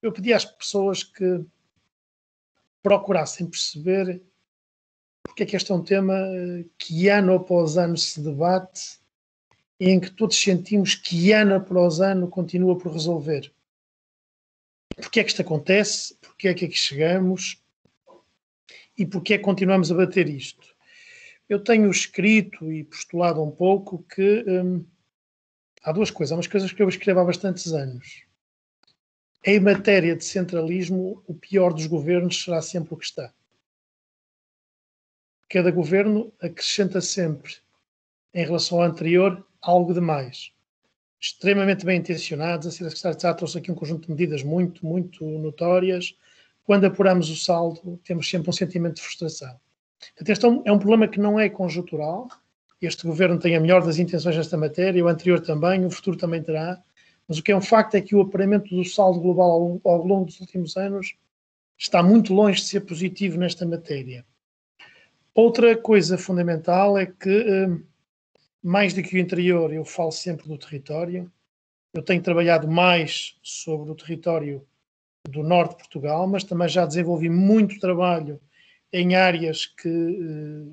eu pedi às pessoas que procurassem perceber porque é que este é um tema que ano após ano se debate e em que todos sentimos que ano após ano continua por resolver. Porque é que isto acontece? Porque é que aqui chegamos? E porque é que continuamos a bater isto? Eu tenho escrito e postulado um pouco que há duas coisas. Há umas coisas que eu escrevo há bastantes anos. Em matéria de centralismo, o pior dos governos será sempre o que está. Cada governo acrescenta sempre, em relação ao anterior, algo de mais. Extremamente bem intencionados. A Secretaria de Estado trouxe aqui um conjunto de medidas muito, muito notórias. Quando apuramos o saldo, temos sempre um sentimento de frustração. Portanto, este é um problema que não é conjuntural. Este governo tem a melhor das intenções nesta matéria, o anterior também, o futuro também terá. Mas o que é um facto é que o apuramento do saldo global ao longo dos últimos anos está muito longe de ser positivo nesta matéria. Outra coisa fundamental é que, mais do que o interior, eu falo sempre do território. Eu tenho trabalhado mais sobre o território do norte de Portugal, mas também já desenvolvi muito trabalho em áreas que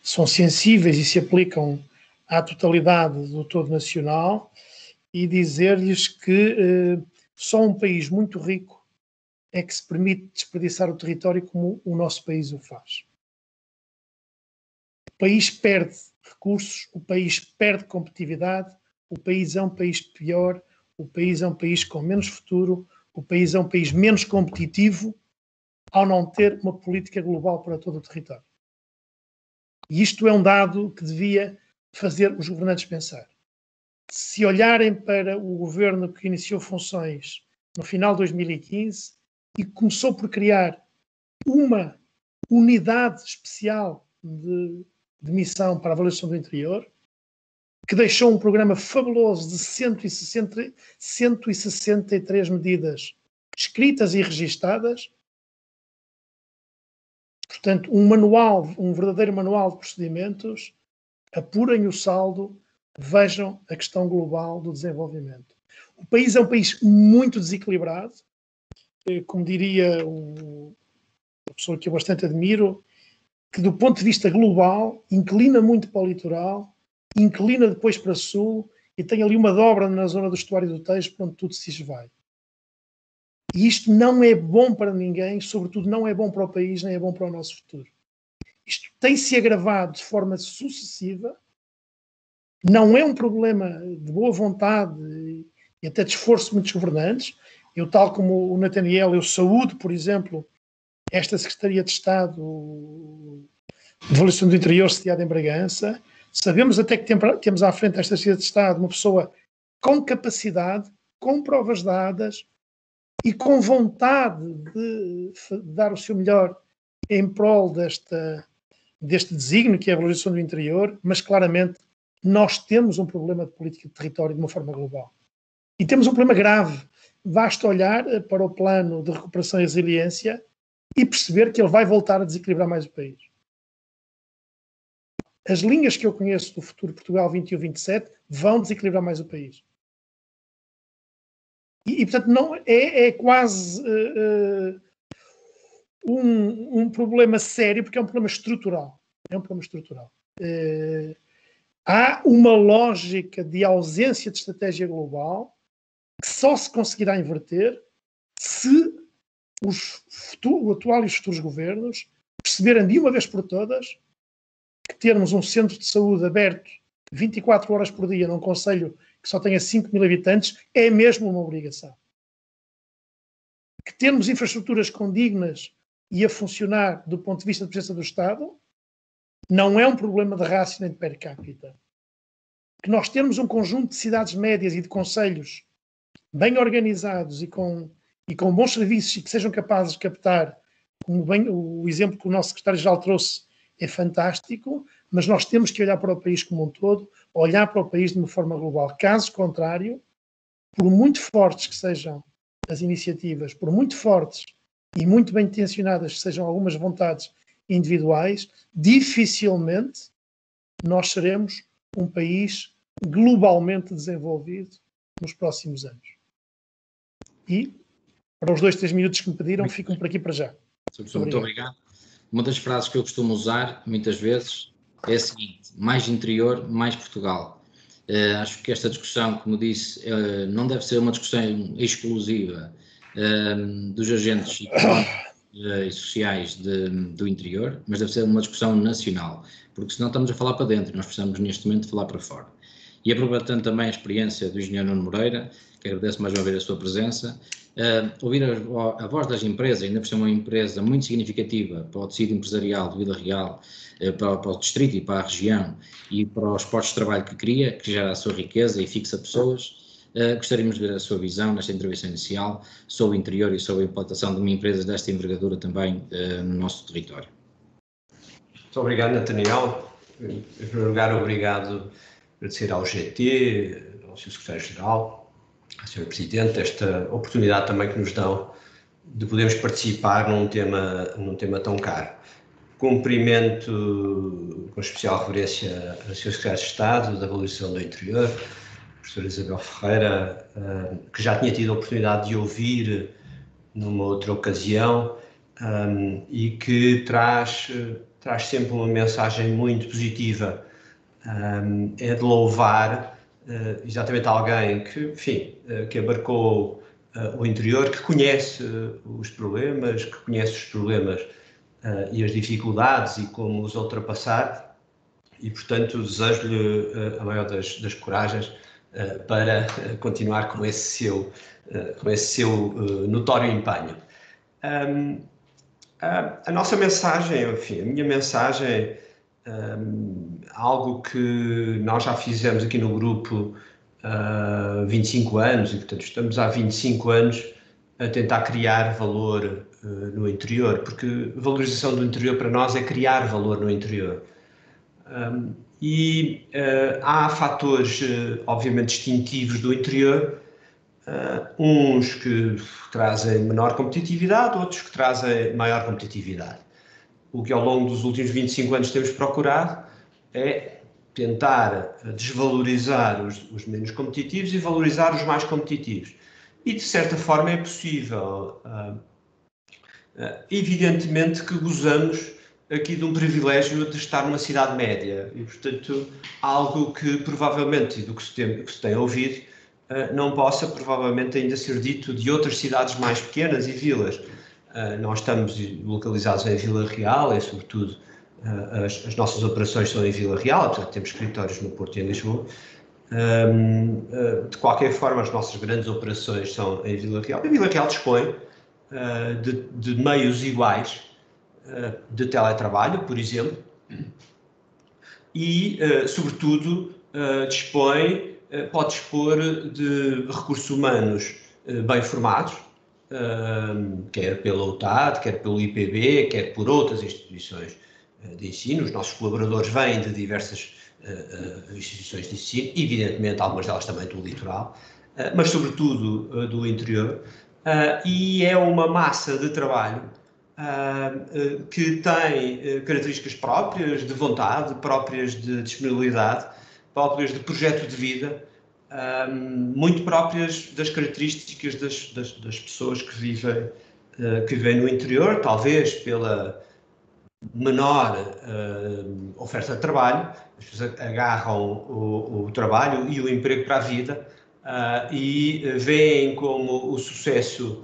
são sensíveis e se aplicam à totalidade do todo nacional, e dizer-lhes que só um país muito rico é que se permite desperdiçar o território como o nosso país o faz. O país perde recursos, o país perde competitividade, o país é um país pior, o país é um país com menos futuro, o país é um país menos competitivo ao não ter uma política global para todo o território. E isto é um dado que devia fazer os governantes pensar. Se olharem para o governo que iniciou funções no final de 2015 e começou por criar uma unidade especial de missão para a avaliação do interior, que deixou um programa fabuloso de 163 medidas escritas e registadas, portanto, um verdadeiro manual de procedimentos. Apurem o saldo, vejam a questão global do desenvolvimento. O país é um país muito desequilibrado, como diria uma pessoa que eu bastante admiro, que do ponto de vista global inclina muito para o litoral, inclina depois para sul e tem ali uma dobra na zona do estuário do Tejo, para onde tudo se esvai. E isto não é bom para ninguém, sobretudo não é bom para o país, nem é bom para o nosso futuro. Isto tem-se agravado de forma sucessiva, não é um problema de boa vontade e até de esforço de muitos governantes. Eu, tal como o Nathaniel, eu saúdo, por exemplo, esta Secretaria de Estado de Avaliação do Interior, sediada em Bragança. Sabemos até que temos à frente esta Secretaria de Estado uma pessoa com capacidade, com provas dadas e com vontade de dar o seu melhor em prol deste desígnio, que é a valorização do interior, mas claramente nós temos um problema de política de território de uma forma global. E temos um problema grave. Basta olhar para o plano de recuperação e resiliência e perceber que ele vai voltar a desequilibrar mais o país. As linhas que eu conheço do futuro Portugal 21-27 vão desequilibrar mais o país. E portanto, não, é quase um problema sério, porque é um problema estrutural. É um problema estrutural. Há uma lógica de ausência de estratégia global que só se conseguirá inverter se o atual e os futuros governos perceberem de uma vez por todas que termos um centro de saúde aberto 24 horas por dia num concelho que só tenha 5.000 habitantes é mesmo uma obrigação. Que termos infraestruturas condignas e a funcionar do ponto de vista da presença do Estado não é um problema de raça nem de per capita. Que nós temos um conjunto de cidades médias e de concelhos bem organizados e com bons serviços e que sejam capazes de captar, como bem o exemplo que o nosso secretário-geral trouxe é fantástico, mas nós temos que olhar para o país como um todo, olhar para o país de uma forma global. Caso contrário, por muito fortes que sejam as iniciativas, por muito fortes e muito bem intencionadas que sejam algumas vontades individuais, dificilmente nós seremos um país globalmente desenvolvido nos próximos anos. E Para os 2, 3 minutos que me pediram, ficam por aqui para já. Muito obrigado. Uma das frases que eu costumo usar, muitas vezes, é a seguinte: mais interior, mais Portugal. Acho que esta discussão, como disse, não deve ser uma discussão exclusiva dos agentes económicos e sociais do interior, mas deve ser uma discussão nacional, porque senão estamos a falar para dentro, nós precisamos neste momento falar para fora. E aproveitando também a experiência do engenheiro Nuno Moreira, que agradeço mais uma vez a sua presença, ouvir a voz das empresas, ainda por ser uma empresa muito significativa para o tecido empresarial de Vila Real, para o distrito e para a região e para os postos de trabalho que cria, que gera a sua riqueza e fixa pessoas, gostaríamos de ver a sua visão nesta entrevista inicial sobre o interior e sobre a implantação de uma empresa desta envergadura também no nosso território. Muito obrigado, Nathaniel. Em primeiro lugar, obrigado agradecer ao GT, ao Sr. Secretário-Geral, ao Sr. Presidente, esta oportunidade também que nos dão de podermos participar num tema tão caro. Cumprimento com especial reverência ao Sr. Secretário de Estado da Valorização do Interior, a professora Isabel Ferreira, que já tinha tido a oportunidade de ouvir numa outra ocasião e que traz sempre uma mensagem muito positiva. É de louvar exatamente alguém que, enfim, que abarcou o interior, que conhece os problemas, e as dificuldades e como os ultrapassar, e portanto desejo-lhe a maior das coragens para continuar com esse seu notório empenho. A nossa mensagem, enfim, a minha mensagem, algo que nós já fizemos aqui no grupo há 25 anos, e portanto estamos há 25 anos a tentar criar valor no interior, porque valorização do interior para nós é criar valor no interior. Há fatores, obviamente, distintivos do interior, uns que trazem menor competitividade, outros que trazem maior competitividade. O que ao longo dos últimos 25 anos temos procurado é tentar desvalorizar os menos competitivos e valorizar os mais competitivos. E, de certa forma, é possível. Evidentemente que gozamos aqui de um privilégio de estar numa cidade média e, portanto, algo que provavelmente, e do que se tem ouvido, não possa provavelmente ainda ser dito de outras cidades mais pequenas e vilas. Nós estamos localizados em Vila Real, e sobretudo as nossas operações são em Vila Real, apesar de termos escritórios no Porto e em Lisboa. De qualquer forma, as nossas grandes operações são em Vila Real. E Vila Real dispõe de meios iguais de teletrabalho, por exemplo, e, sobretudo, pode dispor de recursos humanos bem formados, quer pela UTAD, quer pelo IPB, quer por outras instituições de ensino. Os nossos colaboradores vêm de diversas instituições de ensino, evidentemente algumas delas também do litoral, mas sobretudo do interior, e é uma massa de trabalho que tem características próprias de vontade, próprias de disponibilidade, próprias de projeto de vida, muito próprias das características das pessoas que vivem no interior, talvez pela menor oferta de trabalho. As pessoas agarram o trabalho e o emprego para a vida e veem como o sucesso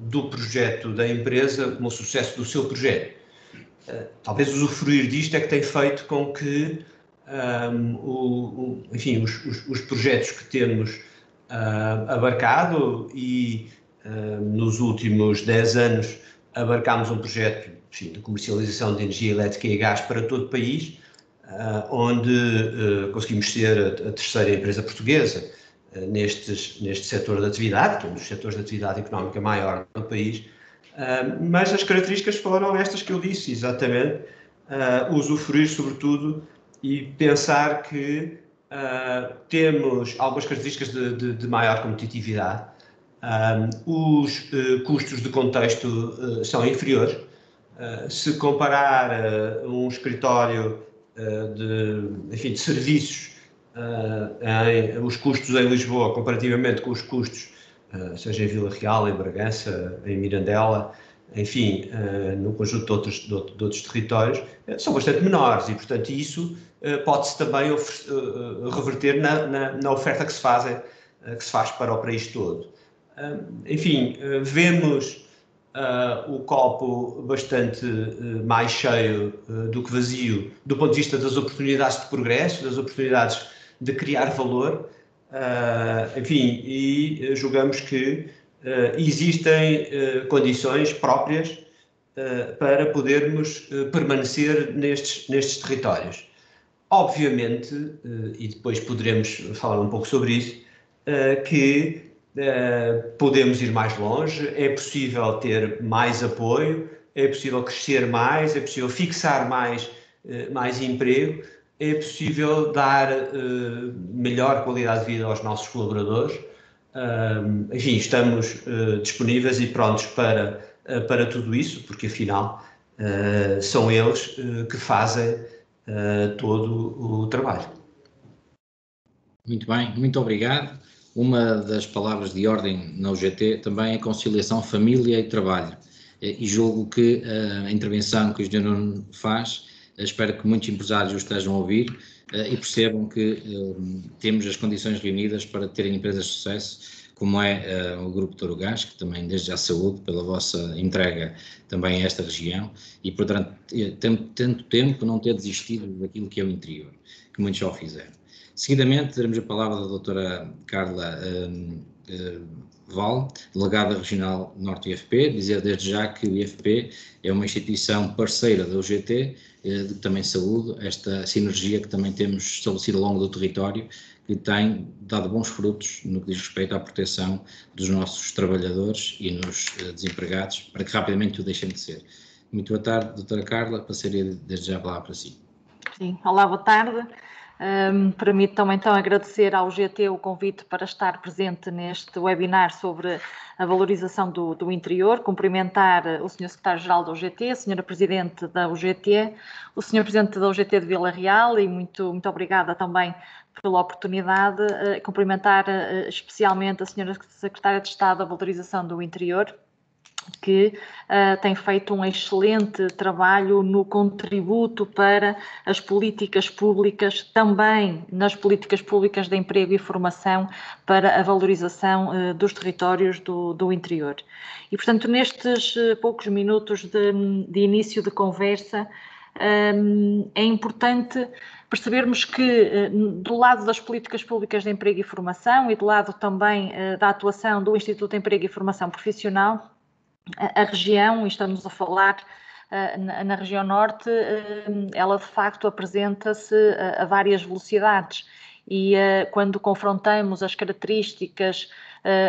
do projeto da empresa como o sucesso do seu projeto. Talvez usufruir disto é que tem feito com que enfim, os projetos que temos abarcado, e nos últimos 10 anos abarcámos um projeto, enfim, de comercialização de energia elétrica e gás para todo o país, onde conseguimos ser a terceira empresa portuguesa neste setor de atividade, que é um dos setores de atividade económica maior no país, mas as características foram estas que eu disse, exatamente, usufruir sobretudo e pensar que temos algumas características de maior competitividade. Os custos de contexto são inferiores. Se comparar um escritório de serviços, os custos em Lisboa comparativamente com os custos seja em Vila Real, em Bragança, em Mirandela, enfim, no conjunto de outros territórios, são bastante menores e, portanto, isso pode-se também reverter na oferta que se faz para o país todo. Enfim, vemos o copo bastante mais cheio do que vazio, do ponto de vista das oportunidades de progresso, das oportunidades de criar valor, enfim, e julgamos que existem condições próprias para podermos permanecer nestes territórios. Obviamente, e depois poderemos falar um pouco sobre isso, que podemos ir mais longe, é possível ter mais apoio, é possível crescer mais, é possível fixar mais emprego, é possível dar melhor qualidade de vida aos nossos colaboradores. Enfim, estamos disponíveis e prontos para tudo isso, porque afinal são eles que fazem todo o trabalho. Muito bem, muito obrigado. Uma das palavras de ordem na UGT também é conciliação família e trabalho. E julgo que a intervenção que o Sr. Nuno faz, espero que muitos empresários o estejam a ouvir e percebam que temos as condições reunidas para terem empresas de sucesso, como é o Grupo Tourogás, que também desde já saúde pela vossa entrega também a esta região e por tanto tempo não ter desistido daquilo que é o interior, que muitos já o fizeram. Seguidamente, teremos a palavra da doutora Carla Val, delegada regional Norte IFP, dizer desde já que o IFP é uma instituição parceira da UGT, de também saúde, esta sinergia que também temos estabelecido ao longo do território, que tem dado bons frutos no que diz respeito à proteção dos nossos trabalhadores e nos desempregados, para que rapidamente o deixem de ser. Muito boa tarde, doutora Carla, passaria desde já a palavra para si. Sim, olá, boa tarde. Permito-me então agradecer ao GT o convite para estar presente neste webinar sobre a valorização do interior, cumprimentar o Sr. Secretário-Geral da UGT, a Sra. Presidente da UGT, o Sr. Presidente da UGT de Vila Real e muito obrigada também pela oportunidade, cumprimentar especialmente a Sra. Secretária de Estado da Valorização do Interior, que tem feito um excelente trabalho no contributo para as políticas públicas, também nas políticas públicas de emprego e formação para a valorização dos territórios do interior. E, portanto, nestes poucos minutos de início de conversa, é importante percebermos que, do lado das políticas públicas de emprego e formação e do lado também da atuação do Instituto de Emprego e Formação Profissional, a região, e estamos a falar na região norte, ela de facto apresenta-se a várias velocidades e quando confrontamos as características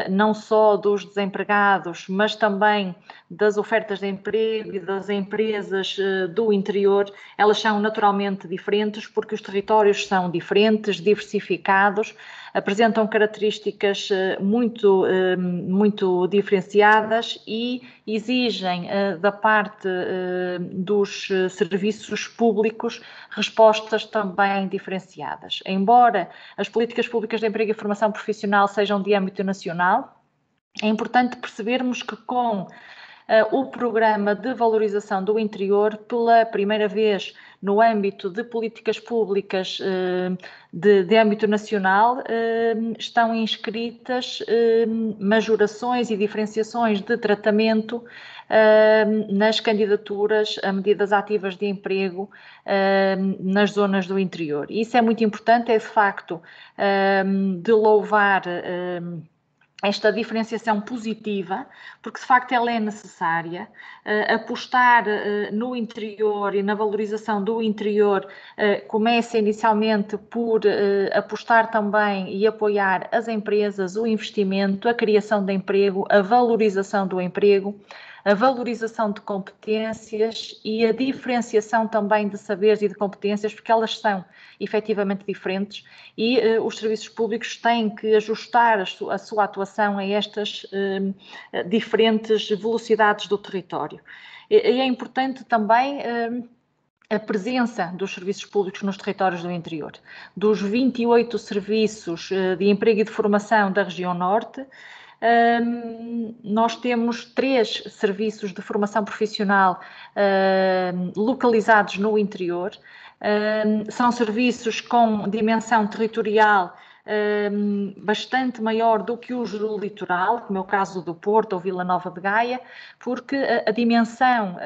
não só dos desempregados, mas também das ofertas de emprego e das empresas do interior, elas são naturalmente diferentes porque os territórios são diferentes, diversificados, apresentam características muito diferenciadas e exigem da parte dos serviços públicos respostas também diferenciadas. Embora as políticas públicas de emprego e formação profissional sejam de âmbito nacional, é importante percebermos que com o programa de valorização do interior, pela primeira vez no âmbito de políticas públicas de âmbito nacional, estão inscritas majorações e diferenciações de tratamento nas candidaturas a medidas ativas de emprego nas zonas do interior. E isso é muito importante, é de facto de louvar esta diferenciação positiva, porque de facto ela é necessária. Apostar no interior e na valorização do interior começa inicialmente por apostar também e apoiar as empresas, o investimento, a criação de emprego, a valorização do emprego, a valorização de competências e a diferenciação também de saberes e de competências, porque elas são efetivamente diferentes e os serviços públicos têm que ajustar a sua atuação a estas diferentes velocidades do território. E é importante também a presença dos serviços públicos nos territórios do interior. Dos 28 serviços de emprego e de formação da região norte, nós temos 3 serviços de formação profissional localizados no interior. São serviços com dimensão territorial bastante maior do que os do litoral, como é o caso do Porto ou Vila Nova de Gaia, porque a dimensão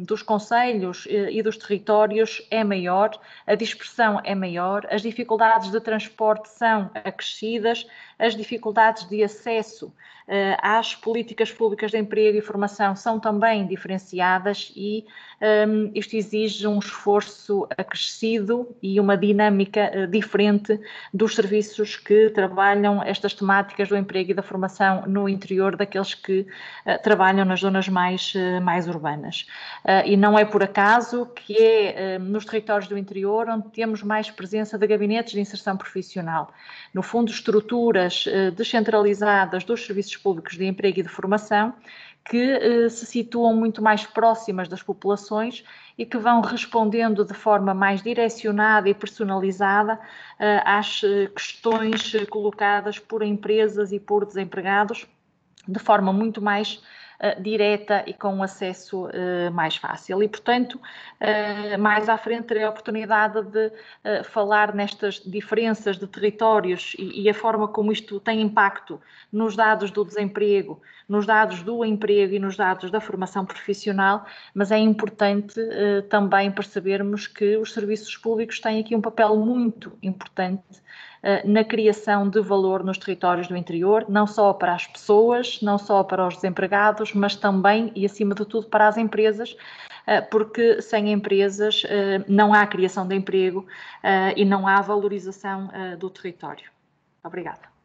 dos concelhos e dos territórios é maior, a dispersão é maior, as dificuldades de transporte são acrescidas, as dificuldades de acesso às políticas públicas de emprego e formação são também diferenciadas e isto exige um esforço acrescido e uma dinâmica diferente dos serviços que trabalham estas temáticas do emprego e da formação no interior daqueles que trabalham nas zonas mais urbanas. E não é por acaso que é nos territórios do interior onde temos mais presença de gabinetes de inserção profissional. No fundo, estruturas descentralizadas dos serviços públicos de emprego e de formação que se situam muito mais próximas das populações e que vão respondendo de forma mais direcionada e personalizada às questões colocadas por empresas e por desempregados de forma muito mais direta e com um acesso mais fácil. E, portanto, mais à frente terei a oportunidade de falar nestas diferenças de territórios e a forma como isto tem impacto nos dados do desemprego, nos dados do emprego e nos dados da formação profissional, mas é importante também percebermos que os serviços públicos têm aqui um papel muito importante na criação de valor nos territórios do interior, não só para as pessoas, não só para os desempregados, mas também e acima de tudo para as empresas, porque sem empresas não há criação de emprego e não há valorização do território. Obrigada.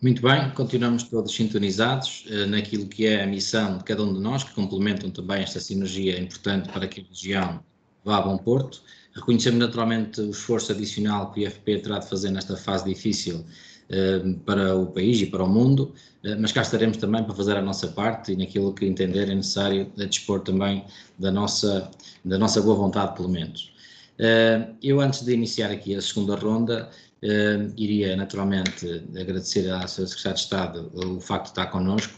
Muito bem, continuamos todos sintonizados naquilo que é a missão de cada um de nós, que complementam também esta sinergia importante para que a região vá a bom porto. Reconhecemos naturalmente o esforço adicional que o IFP terá de fazer nesta fase difícil para o país e para o mundo, mas cá estaremos também para fazer a nossa parte e naquilo que entender é necessário dispor também da nossa boa vontade, pelo menos. Eu, antes de iniciar aqui a segunda ronda, iria naturalmente agradecer à Sra. Secretária de Estado o facto de estar connosco.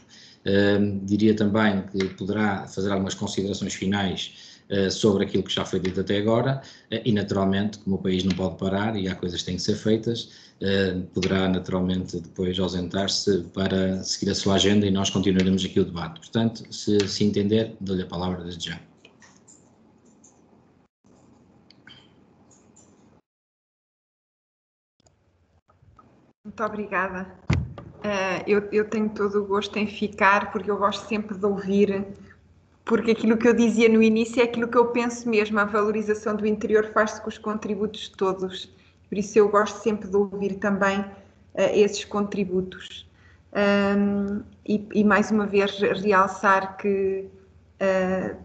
Diria também que poderá fazer algumas considerações finais sobre aquilo que já foi dito até agora e, naturalmente, como o país não pode parar e há coisas que têm que ser feitas, poderá naturalmente depois ausentar-se para seguir a sua agenda e nós continuaremos aqui o debate. Portanto, se entender, dou-lhe a palavra desde já. Muito obrigada. Eu tenho todo o gosto em ficar, porque eu gosto sempre de ouvir, porque aquilo que eu dizia no início é aquilo que eu penso mesmo, a valorização do interior faz-se com os contributos de todos, por isso eu gosto sempre de ouvir também esses contributos. E mais uma vez realçar que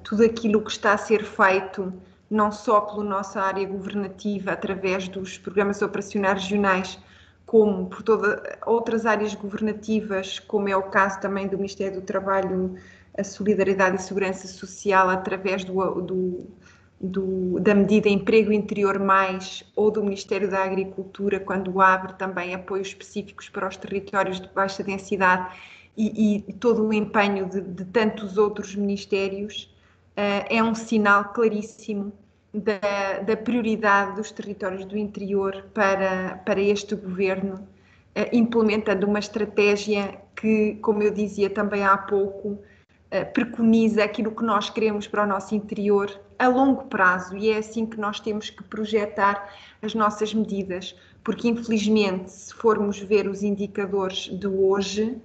tudo aquilo que está a ser feito, não só pela nossa área governativa, através dos programas operacionais regionais, como por todas outras áreas governativas, como é o caso também do Ministério do Trabalho, a Solidariedade e Segurança Social, através da medida Emprego Interior Mais, ou do Ministério da Agricultura, quando abre também apoios específicos para os territórios de baixa densidade e todo o empenho de tantos outros ministérios, é um sinal claríssimo da prioridade dos territórios do interior para este governo, implementando uma estratégia que, como eu dizia também há pouco, preconiza aquilo que nós queremos para o nosso interior a longo prazo, e é assim que nós temos que projetar as nossas medidas, porque infelizmente, se formos ver os indicadores de hoje,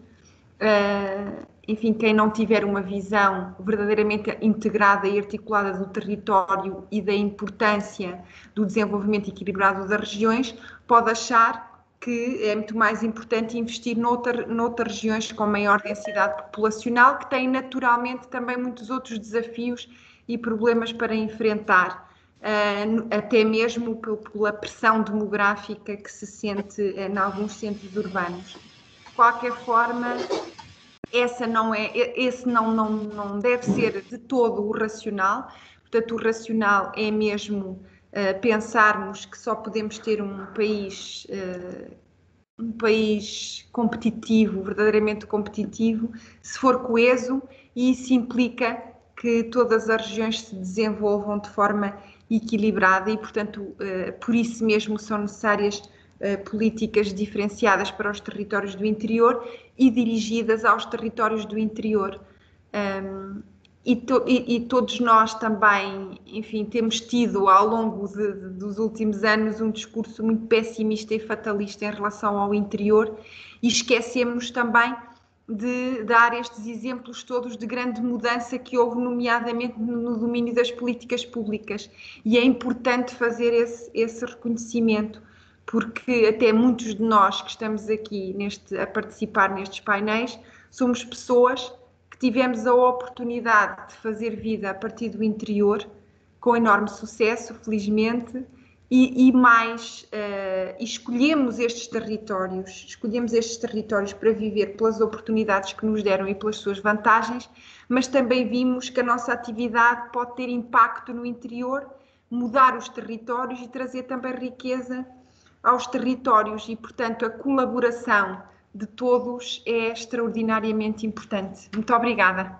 enfim, quem não tiver uma visão verdadeiramente integrada e articulada do território e da importância do desenvolvimento equilibrado das regiões, pode achar que é muito mais importante investir noutras regiões com maior densidade populacional, que têm naturalmente também muitos outros desafios e problemas para enfrentar, até mesmo pela pressão demográfica que se sente em alguns centros urbanos. De qualquer forma, esse não deve ser de todo o racional. Portanto, o racional é mesmo pensarmos que só podemos ter um país um país competitivo, verdadeiramente competitivo, se for coeso, e isso implica que todas as regiões se desenvolvam de forma equilibrada e, portanto, por isso mesmo são necessárias políticas diferenciadas para os territórios do interior e dirigidas aos territórios do interior. E todos nós também, enfim, temos tido ao longo dos últimos anos um discurso muito pessimista e fatalista em relação ao interior e esquecemos também de dar estes exemplos todos de grande mudança que houve, nomeadamente no domínio das políticas públicas. E é importante fazer esse reconhecimento, porque até muitos de nós que estamos aqui a participar nestes painéis somos pessoas que tivemos a oportunidade de fazer vida a partir do interior, com enorme sucesso, felizmente, e escolhemos estes territórios para viver pelas oportunidades que nos deram e pelas suas vantagens, mas também vimos que a nossa atividade pode ter impacto no interior, mudar os territórios e trazer também riqueza aos territórios e, portanto, a colaboração de todos é extraordinariamente importante. Muito obrigada.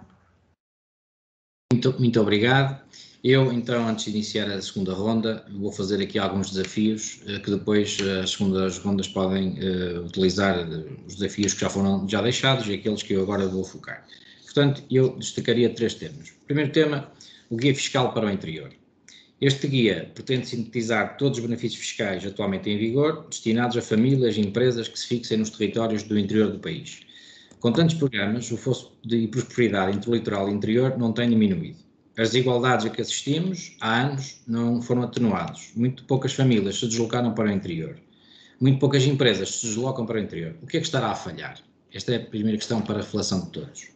Muito obrigado. Eu, então, antes de iniciar a segunda ronda, vou fazer aqui alguns desafios que depois as segundas rondas podem utilizar os desafios que já foram deixados e aqueles que eu agora vou focar. Portanto, eu destacaria 3 temas. Primeiro tema, o guia fiscal para o interior. Este guia pretende sintetizar todos os benefícios fiscais atualmente em vigor, destinados a famílias e empresas que se fixem nos territórios do interior do país. Com tantos programas, o fosso de prosperidade entre o litoral e interior não tem diminuído. As desigualdades a que assistimos há anos não foram atenuadas. Muito poucas famílias se deslocaram para o interior. Muito poucas empresas se deslocam para o interior. O que é que estará a falhar? Esta é a primeira questão para a reflexão de todos.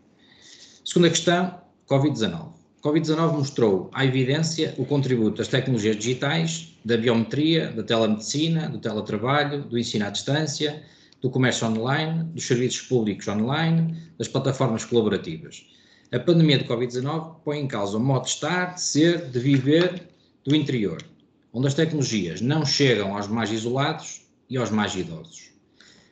Segunda questão, Covid-19. Covid-19 mostrou à evidência o contributo das tecnologias digitais, da biometria, da telemedicina, do teletrabalho, do ensino à distância, do comércio online, dos serviços públicos online, das plataformas colaborativas. A pandemia de Covid-19 põe em causa o modo de estar, de ser, de viver do interior, onde as tecnologias não chegam aos mais isolados e aos mais idosos.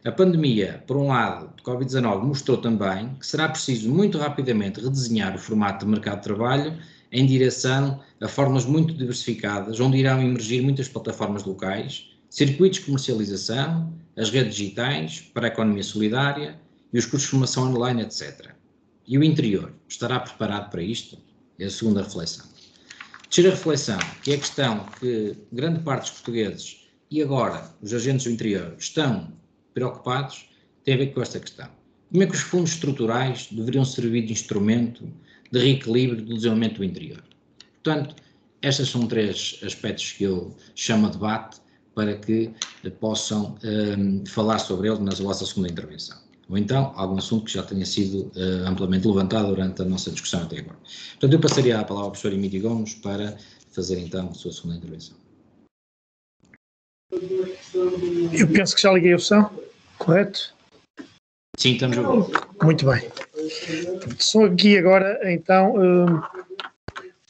A pandemia, por um lado, de Covid-19 mostrou também que será preciso muito rapidamente redesenhar o formato de mercado de trabalho em direção a formas muito diversificadas, onde irão emergir muitas plataformas locais, circuitos de comercialização, as redes digitais para a economia solidária e os cursos de formação online, etc. E o interior estará preparado para isto? É a segunda reflexão. Terceira reflexão, que é a questão que grande parte dos portugueses e agora os agentes do interior estão preocupados, tem a ver com esta questão. Como é que os fundos estruturais deveriam servir de instrumento de reequilíbrio do desenvolvimento do interior? Portanto, estes são 3 aspectos que eu chamo a debate para que possam falar sobre eles na vossa segunda intervenção. Ou então, algum assunto que já tenha sido amplamente levantado durante a nossa discussão até agora. Portanto, eu passaria a palavra ao professor Emílio Gomes para fazer então a sua segunda intervenção. Eu penso que já liguei o som, correto? Sim, estamos a ouvir. Muito bem. Só aqui agora, então,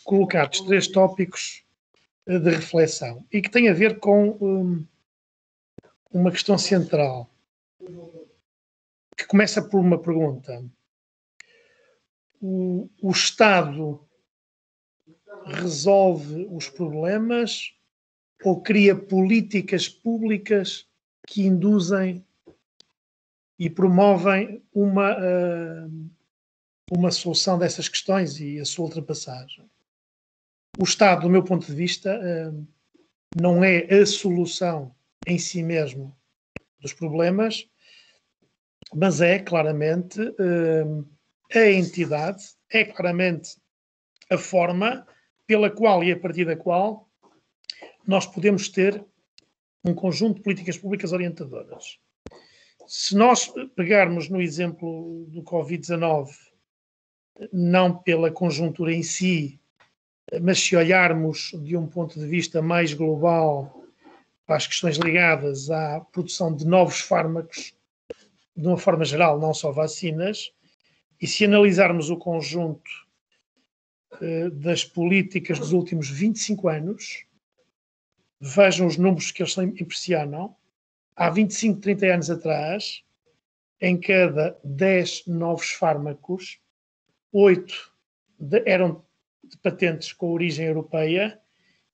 colocar-vos 3 tópicos de reflexão e que têm a ver com uma questão central, que começa por uma pergunta. O Estado resolve os problemas ou cria políticas públicas que induzem e promovem uma solução dessas questões e a sua ultrapassagem? O Estado, do meu ponto de vista, não é a solução em si mesmo dos problemas, mas é claramente a entidade, é claramente a forma pela qual e a partir da qual nós podemos ter um conjunto de políticas públicas orientadoras. Se nós pegarmos no exemplo do Covid-19, não pela conjuntura em si, mas se olharmos de um ponto de vista mais global para as questões ligadas à produção de novos fármacos, de uma forma geral, não só vacinas, e se analisarmos o conjunto das políticas dos últimos 25 anos, vejam os números que eles impressionam, há 25, 30 anos atrás, em cada 10 novos fármacos, 8 eram de patentes com origem europeia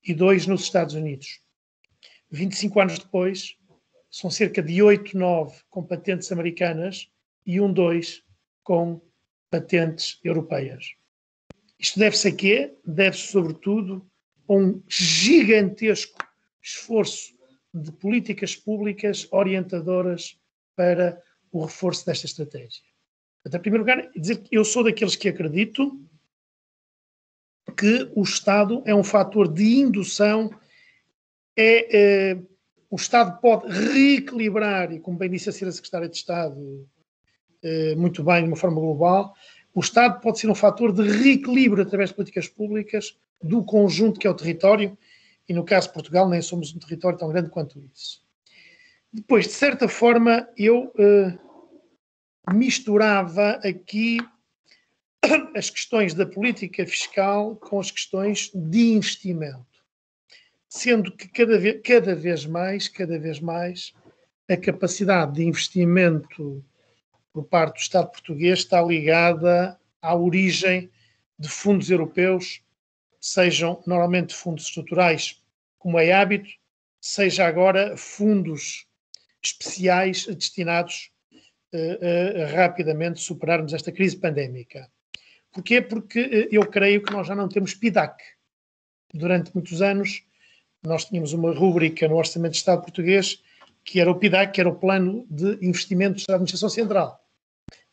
e 2 nos Estados Unidos. 25 anos depois, são cerca de 8, 9 com patentes americanas e 1, 2 com patentes europeias. Isto deve-se a quê? Deve-se, sobretudo, a um gigantesco esforço de políticas públicas orientadoras para o reforço desta estratégia. Em primeiro lugar, dizer que eu sou daqueles que acredito que o Estado é um fator de indução, o Estado pode reequilibrar, e como bem disse a Sra. Secretária de Estado, muito bem, de uma forma global, o Estado pode ser um fator de reequilíbrio através de políticas públicas do conjunto que é o território, e no caso de Portugal nem somos um território tão grande quanto isso. Depois, de certa forma, eu misturava aqui as questões da política fiscal com as questões de investimento, sendo que cada vez mais a capacidade de investimento por parte do Estado português está ligada à origem de fundos europeus, sejam normalmente fundos estruturais, como é hábito, seja agora fundos especiais destinados a rapidamente superarmos esta crise pandémica. Porquê? Porque eu creio que nós já não temos PIDAC. Durante muitos anos, nós tínhamos uma rúbrica no Orçamento de Estado português que era o PIDAC, que era o Plano de Investimentos da Administração Central.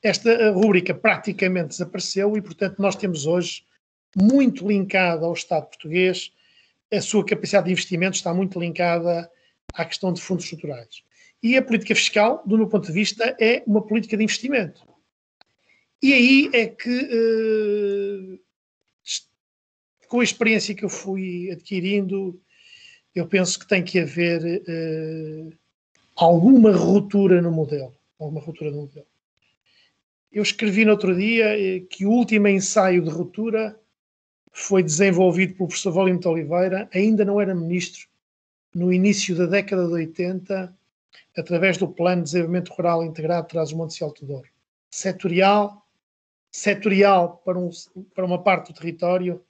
Esta rúbrica praticamente desapareceu e, portanto, nós temos hoje muito linkada ao Estado português, a sua capacidade de investimento está muito linkada à questão de fundos estruturais. E a política fiscal, do meu ponto de vista, é uma política de investimento. E aí é que, com a experiência que eu fui adquirindo, eu penso que tem que haver alguma ruptura no modelo. Eu escrevi no outro dia que o último ensaio de ruptura foi desenvolvido pelo professor Valente Oliveira, ainda não era ministro, no início da década de 80, através do Plano de Desenvolvimento Rural Integrado de Trás-os-Montes e Alto Douro. Setorial para uma parte do território,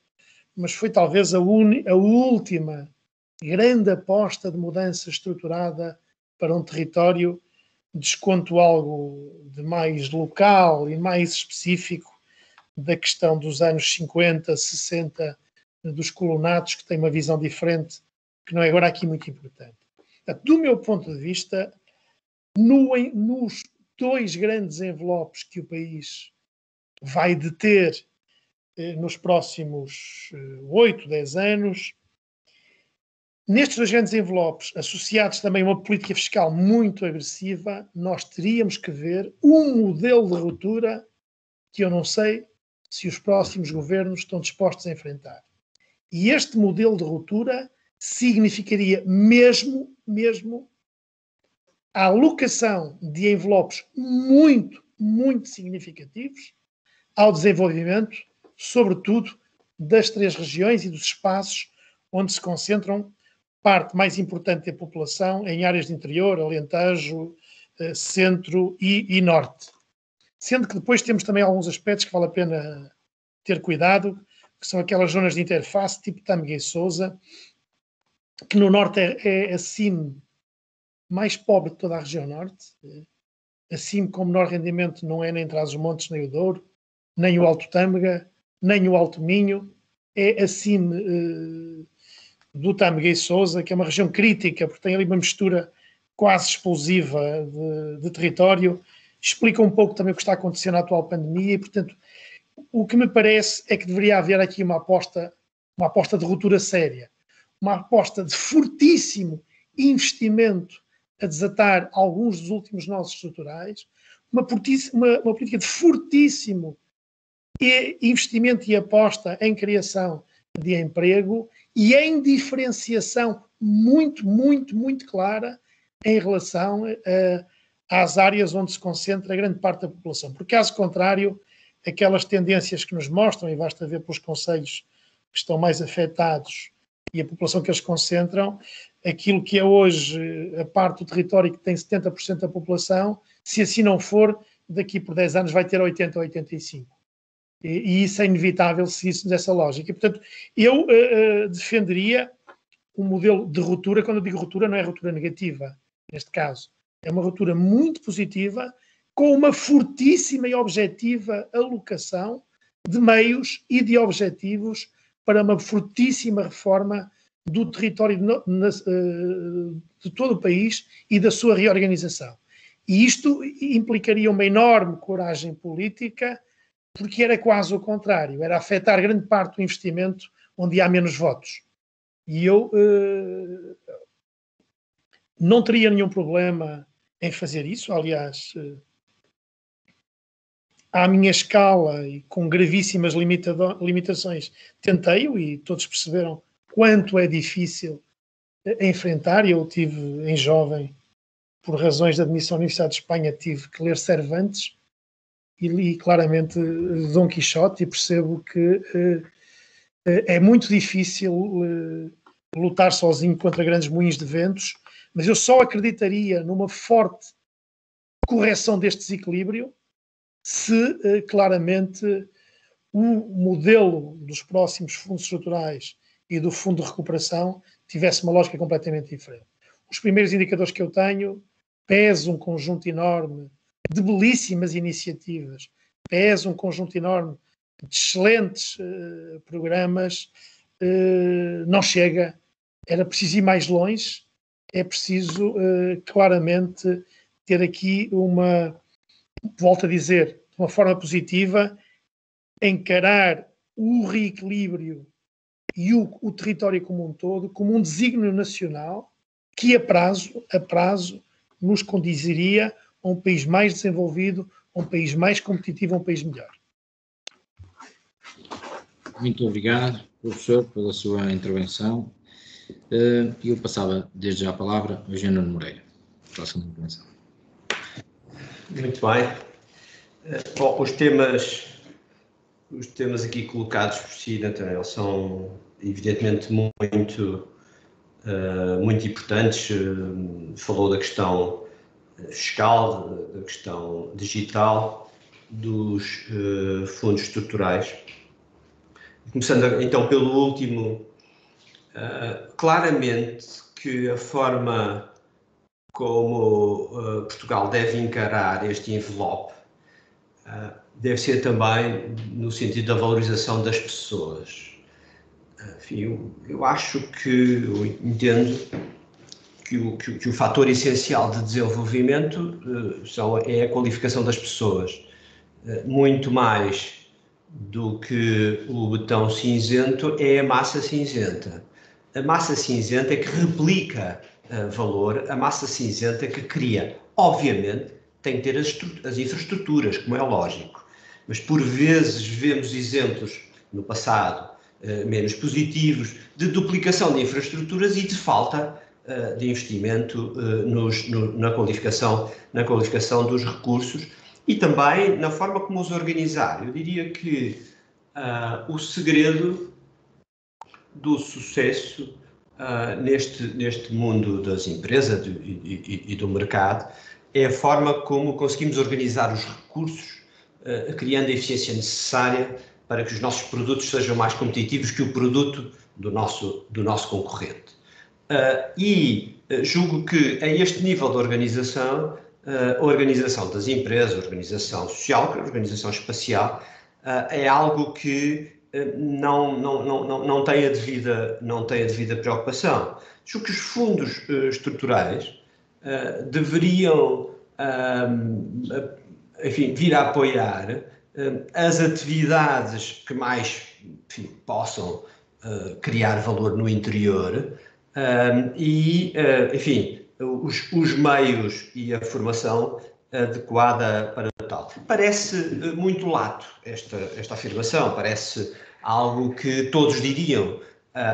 mas foi talvez a última grande aposta de mudança estruturada para um território, desconto algo de mais local e mais específico da questão dos anos 50, 60, dos colonatos, que tem uma visão diferente, que não é agora aqui muito importante. Portanto, do meu ponto de vista, nos 2 grandes envelopes que o país vai deter nos próximos 8, 10 anos, nestes 2 grandes envelopes, associados também a uma política fiscal muito agressiva, nós teríamos que ver um modelo de ruptura que eu não sei se os próximos governos estão dispostos a enfrentar. E este modelo de ruptura significaria mesmo a alocação de envelopes muito, muito significativos ao desenvolvimento, sobretudo, das 3 regiões e dos espaços onde se concentram parte mais importante da população em áreas de interior, Alentejo, centro e norte. Sendo que depois temos também alguns aspectos que vale a pena ter cuidado, que são aquelas zonas de interface, tipo Tâmega e Sousa, que no norte é a CIM mais pobre de toda a região norte. A CIM com menor rendimento não é nem Trás-os-Montes, nem o Douro, nem o Alto Tâmega, nem o Alto Minho. É a CIM do Tâmega e Sousa, que é uma região crítica, porque tem ali uma mistura quase explosiva de território. Explica um pouco também o que está acontecendo na atual pandemia e, portanto, o que me parece é que deveria haver aqui uma aposta de ruptura séria, uma aposta de fortíssimo investimento a desatar alguns dos últimos nós estruturais, uma política de fortíssimo investimento e aposta em criação de emprego e em diferenciação muito, muito, muito clara em relação às áreas onde se concentra a grande parte da população. Porque, caso contrário, aquelas tendências que nos mostram, e basta ver pelos concelhos que estão mais afetados e a população que eles concentram, aquilo que é hoje a parte do território que tem 70% da população, se assim não for, daqui por 10 anos vai ter 80 ou 85%. E isso é inevitável seguir-se dessa lógica. E, portanto, eu defenderia um modelo de ruptura. Quando eu digo ruptura, não é ruptura negativa, neste caso. É uma ruptura muito positiva, com uma fortíssima e objetiva alocação de meios e de objetivos para uma fortíssima reforma do território de todo o país e da sua reorganização. E isto implicaria uma enorme coragem política, porque era quase o contrário, era afetar grande parte do investimento onde há menos votos. E eu não teria nenhum problema em fazer isso, aliás, à minha escala e com gravíssimas limitações, tentei-o e todos perceberam quanto é difícil enfrentar. Eu tive, em jovem, por razões de admissão à Universidade de Espanha, tive que ler Cervantes e li claramente Dom Quixote e percebo que é muito difícil lutar sozinho contra grandes moinhos de ventos, mas eu só acreditaria numa forte correção deste desequilíbrio se claramente o modelo dos próximos fundos estruturais e do Fundo de Recuperação tivesse uma lógica completamente diferente. Os primeiros indicadores que eu tenho pesam um conjunto enorme de belíssimas iniciativas, pesa um conjunto enorme de excelentes programas, não chega, era preciso ir mais longe, é preciso claramente ter aqui volto a dizer, de uma forma positiva, encarar o reequilíbrio e o território como um todo, como um desígnio nacional que a prazo nos conduziria a um país mais desenvolvido, a um país mais competitivo, a um país melhor. Muito obrigado, professor, pela sua intervenção. Eu passava desde já a palavra ao Eugênio Moreira. Próxima intervenção. Muito bem. Bom, os temas aqui colocados por si, Nathaniel, são evidentemente muito importantes. Falou da questão fiscal, da questão digital, dos fundos estruturais. Começando então pelo último, claramente que a forma como Portugal deve encarar este envelope deve ser também no sentido da valorização das pessoas. Enfim, eu acho que, eu entendo que o fator essencial de desenvolvimento é a qualificação das pessoas, muito mais do que o botão cinzento é a massa cinzenta. A massa cinzenta é que replica valor, a massa cinzenta é que cria. Obviamente, tem que ter as infraestruturas, como é lógico, mas por vezes vemos exemplos no passado menos positivos de duplicação de infraestruturas e de falta de investimento na qualificação dos recursos e também na forma como os organizar. Eu diria que o segredo do sucesso neste mundo das empresas e do mercado é a forma como conseguimos organizar os recursos, criando a eficiência necessária para que os nossos produtos sejam mais competitivos que o produto do nosso concorrente. Julgo que a este nível de organização, a organização das empresas, a organização social, a organização espacial, é algo que não tem a devida preocupação. Julgo que os fundos estruturais deveriam vir a apoiar as atividades que mais possam criar valor no interior os meios e a formação adequada para tal. Parece muito lato esta afirmação, parece algo que todos diriam,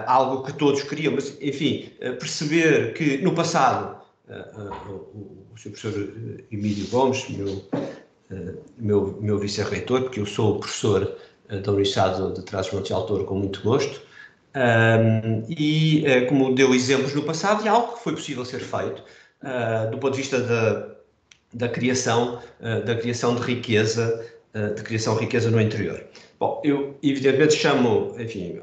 algo que todos queriam, mas, enfim, perceber que no passado o Sr. Professor Emílio Gomes, meu vice-reitor, porque eu sou professor da Universidade de Trás-os-Montes de Altor com muito gosto, Como deu exemplos no passado, é algo que foi possível ser feito do ponto de vista da criação de riqueza, de riqueza no interior. Bom, eu evidentemente chamo, enfim,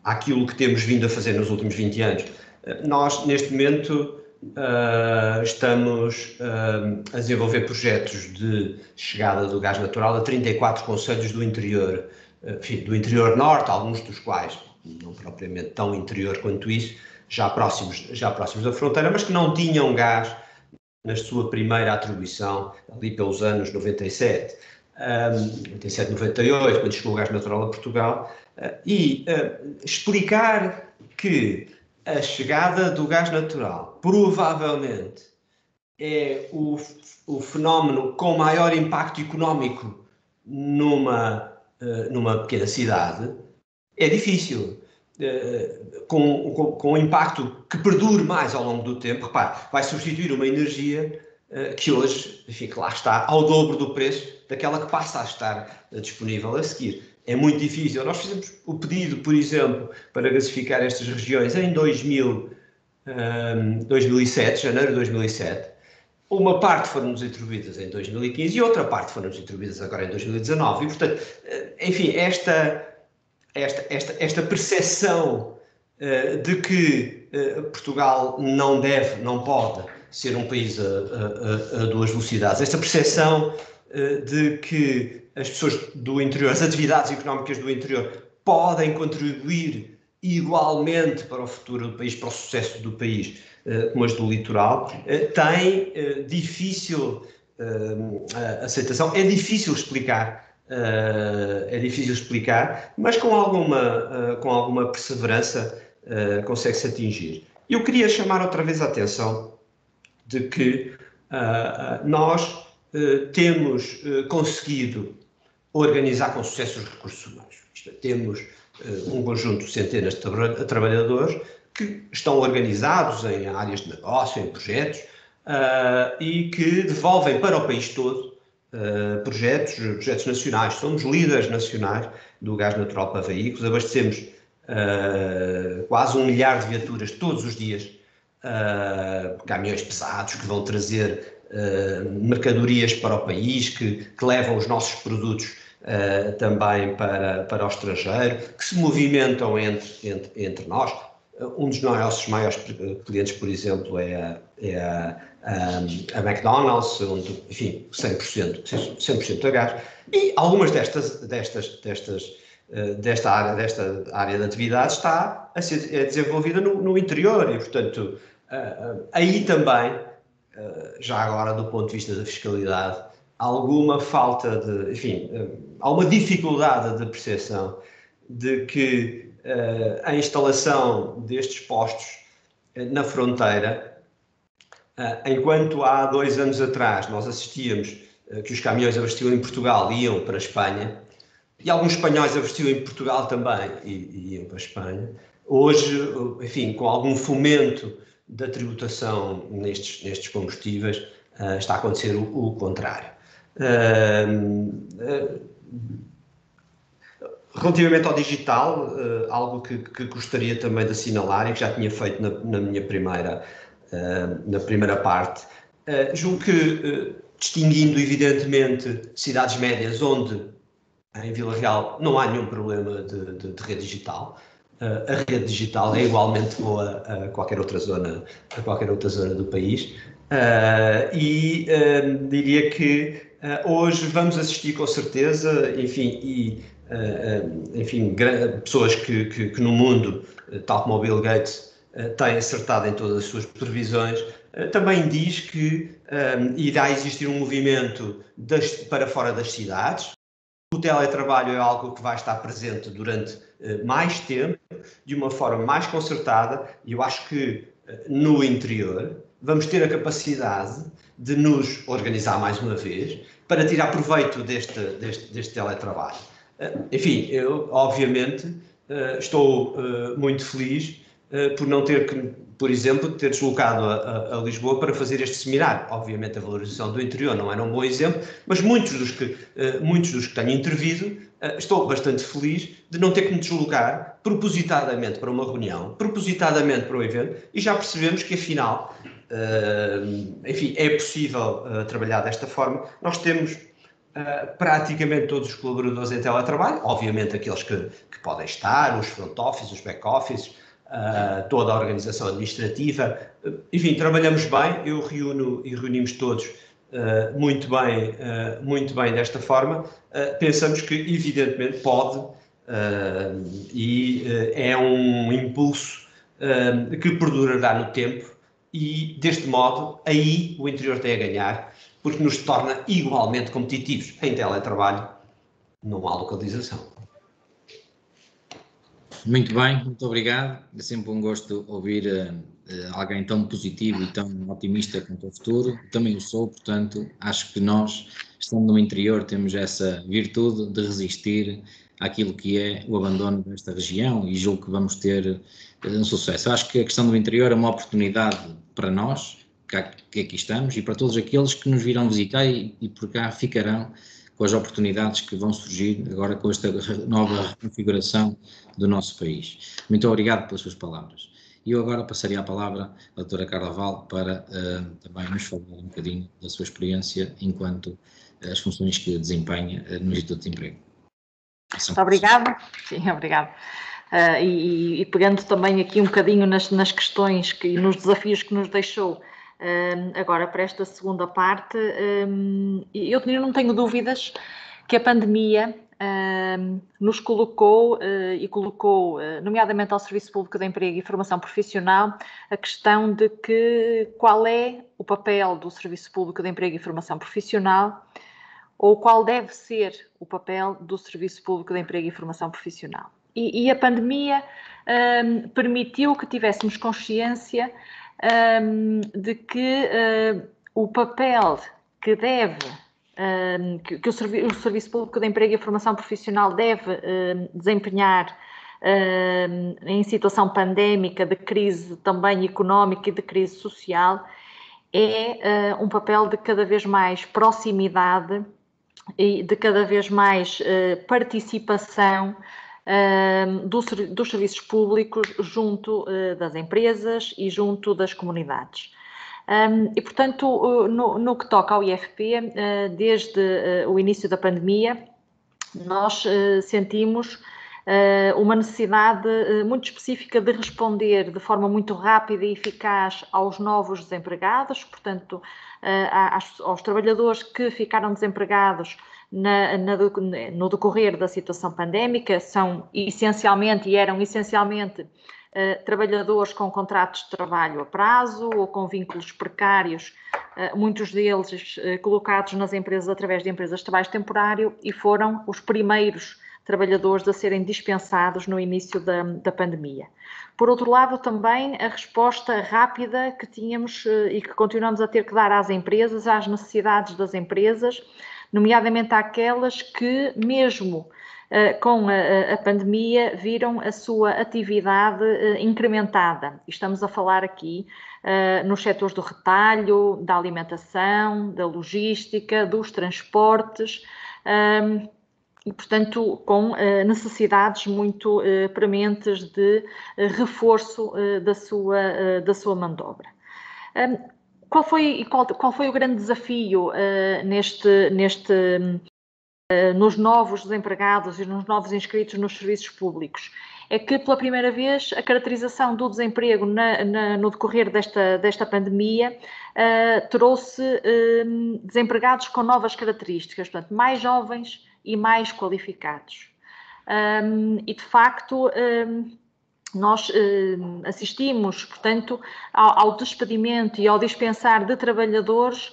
àquilo que temos vindo a fazer nos últimos 20 anos. Nós, neste momento, estamos a desenvolver projetos de chegada do gás natural a 34 concelhos do interior, enfim, do interior norte, alguns dos quais não propriamente tão interior quanto isso, já próximos da fronteira, mas que não tinham gás na sua primeira atribuição, ali pelos anos 97, 98, quando chegou o gás natural a Portugal, explicar que a chegada do gás natural provavelmente é o fenómeno com maior impacto económico numa pequena cidade é difícil. Com um impacto que perdure mais ao longo do tempo. Repare, vai substituir uma energia que hoje, enfim, que lá está, ao dobro do preço daquela que passa a estar disponível a seguir. É muito difícil. Nós fizemos o pedido, por exemplo, para gasificar estas regiões em 2007, janeiro de 2007. Uma parte foram-nos atribuídas em 2015 e outra parte foram-nos atribuídas agora em 2019. E, portanto, enfim, esta percepção de que Portugal não pode ser um país a duas velocidades, esta percepção de que as pessoas do interior, as atividades económicas do interior podem contribuir igualmente para o futuro do país, para o sucesso do país, como as do litoral, tem difícil aceitação, é difícil explicar. Mas com alguma perseverança consegue-se atingir. Eu queria chamar outra vez a atenção de que nós temos conseguido organizar com sucesso os recursos humanos. Temos um conjunto de centenas de trabalhadores que estão organizados em áreas de negócio, em projetos, e que devolvem para o país todo projetos nacionais. Somos líderes nacionais do gás natural para veículos, abastecemos quase 1 milhar de viaturas todos os dias, caminhões pesados que vão trazer mercadorias para o país, que levam os nossos produtos também para o estrangeiro, que se movimentam entre nós. Um dos nossos maiores clientes, por exemplo, é a McDonald's, onde, enfim, 100% a gás. E algumas desta área de atividade está a ser desenvolvida no interior e, portanto, aí também, já agora do ponto de vista da fiscalidade, alguma falta de, enfim, há uma dificuldade de percepção de que a instalação destes postos na fronteira, enquanto há 2 anos atrás nós assistíamos que os caminhões abasteciam em Portugal e iam para a Espanha, e alguns espanhóis abasteciam em Portugal também e iam para a Espanha, hoje, enfim, com algum fomento da tributação nestes combustíveis, está a acontecer o contrário. Relativamente ao digital, algo que gostaria também de assinalar e que já tinha feito na minha primeira parte, julgo que, distinguindo evidentemente cidades médias onde em Vila Real não há nenhum problema de rede digital, a rede digital é igualmente boa a qualquer outra zona do país, diria que hoje vamos assistir com certeza, enfim, pessoas que no mundo, tal como o Bill Gates, têm acertado em todas as suas previsões, também diz que irá existir um movimento para fora das cidades. O teletrabalho é algo que vai estar presente durante mais tempo, de uma forma mais concertada, e eu acho que no interior vamos ter a capacidade de nos organizar mais uma vez para tirar proveito deste teletrabalho. Enfim, eu obviamente estou muito feliz por não ter que por exemplo, ter deslocado a Lisboa para fazer este seminário. Obviamente a valorização do interior não era um bom exemplo, mas muitos dos que tenho intervido, estou bastante feliz de não ter que me deslocar propositadamente para uma reunião, propositadamente para um evento, e já percebemos que afinal, enfim, é possível trabalhar desta forma. Nós temos praticamente todos os colaboradores em teletrabalho, obviamente aqueles que podem estar, os front office, os back office, toda a organização administrativa, enfim, trabalhamos bem, eu reunimos todos muito bem desta forma. Pensamos que evidentemente pode e é um impulso que perdurará no tempo, e deste modo aí o interior tem a ganhar, porque nos torna igualmente competitivos. Em teletrabalho não há localização. Muito bem, muito obrigado. É sempre um gosto ouvir alguém tão positivo e tão otimista quanto o futuro. Também o sou, portanto, acho que nós, estando no interior, temos essa virtude de resistir àquilo que é o abandono desta região, e julgo que vamos ter um sucesso. Eu acho que a questão do interior é uma oportunidade para nós, que aqui estamos, e para todos aqueles que nos virão visitar e por cá ficarão, com as oportunidades que vão surgir agora com esta nova configuração do nosso país. Muito obrigado pelas suas palavras. E eu agora passaria a palavra à doutora Carla Val para também nos falar um bocadinho da sua experiência enquanto as funções que desempenha no Instituto de Emprego. Muito obrigada. Sim, obrigado. E pegando também aqui um bocadinho nas questões e nos desafios que nos deixou agora para esta segunda parte, eu não tenho dúvidas que a pandemia nos colocou e colocou, nomeadamente ao Serviço Público de Emprego e Formação Profissional, a questão de qual é o papel do Serviço Público de Emprego e Formação Profissional, ou qual deve ser o papel do Serviço Público de Emprego e Formação Profissional. E a pandemia permitiu que tivéssemos consciência de que o papel que o Serviço Público de Emprego e Formação Profissional deve desempenhar em situação pandémica, de crise também económica e de crise social, é um papel de cada vez mais proximidade e de cada vez mais participação dos serviços públicos junto das empresas e junto das comunidades. E, portanto, no que toca ao IFP, desde o início da pandemia, nós sentimos uma necessidade muito específica de responder de forma muito rápida e eficaz aos novos desempregados, portanto, aos trabalhadores que ficaram desempregados no decorrer da situação pandémica. São essencialmente, e eram essencialmente, trabalhadores com contratos de trabalho a prazo ou com vínculos precários, muitos deles colocados nas empresas através de empresas de trabalho temporário, e foram os primeiros trabalhadores a serem dispensados no início da pandemia. Por outro lado, também a resposta rápida que tínhamos e que continuamos a ter que dar às empresas, às necessidades das empresas, nomeadamente àquelas que, mesmo com a pandemia, viram a sua atividade incrementada. Estamos a falar aqui nos setores do retalho, da alimentação, da logística, dos transportes, e, portanto, com necessidades muito prementes de reforço da sua mão de obra. Qual foi o grande desafio nos novos desempregados e nos novos inscritos nos serviços públicos? É que, pela primeira vez, a caracterização do desemprego no decorrer desta pandemia trouxe desempregados com novas características, portanto, mais jovens e mais qualificados. E, de facto, nós assistimos, portanto, ao despedimento e ao dispensar de trabalhadores,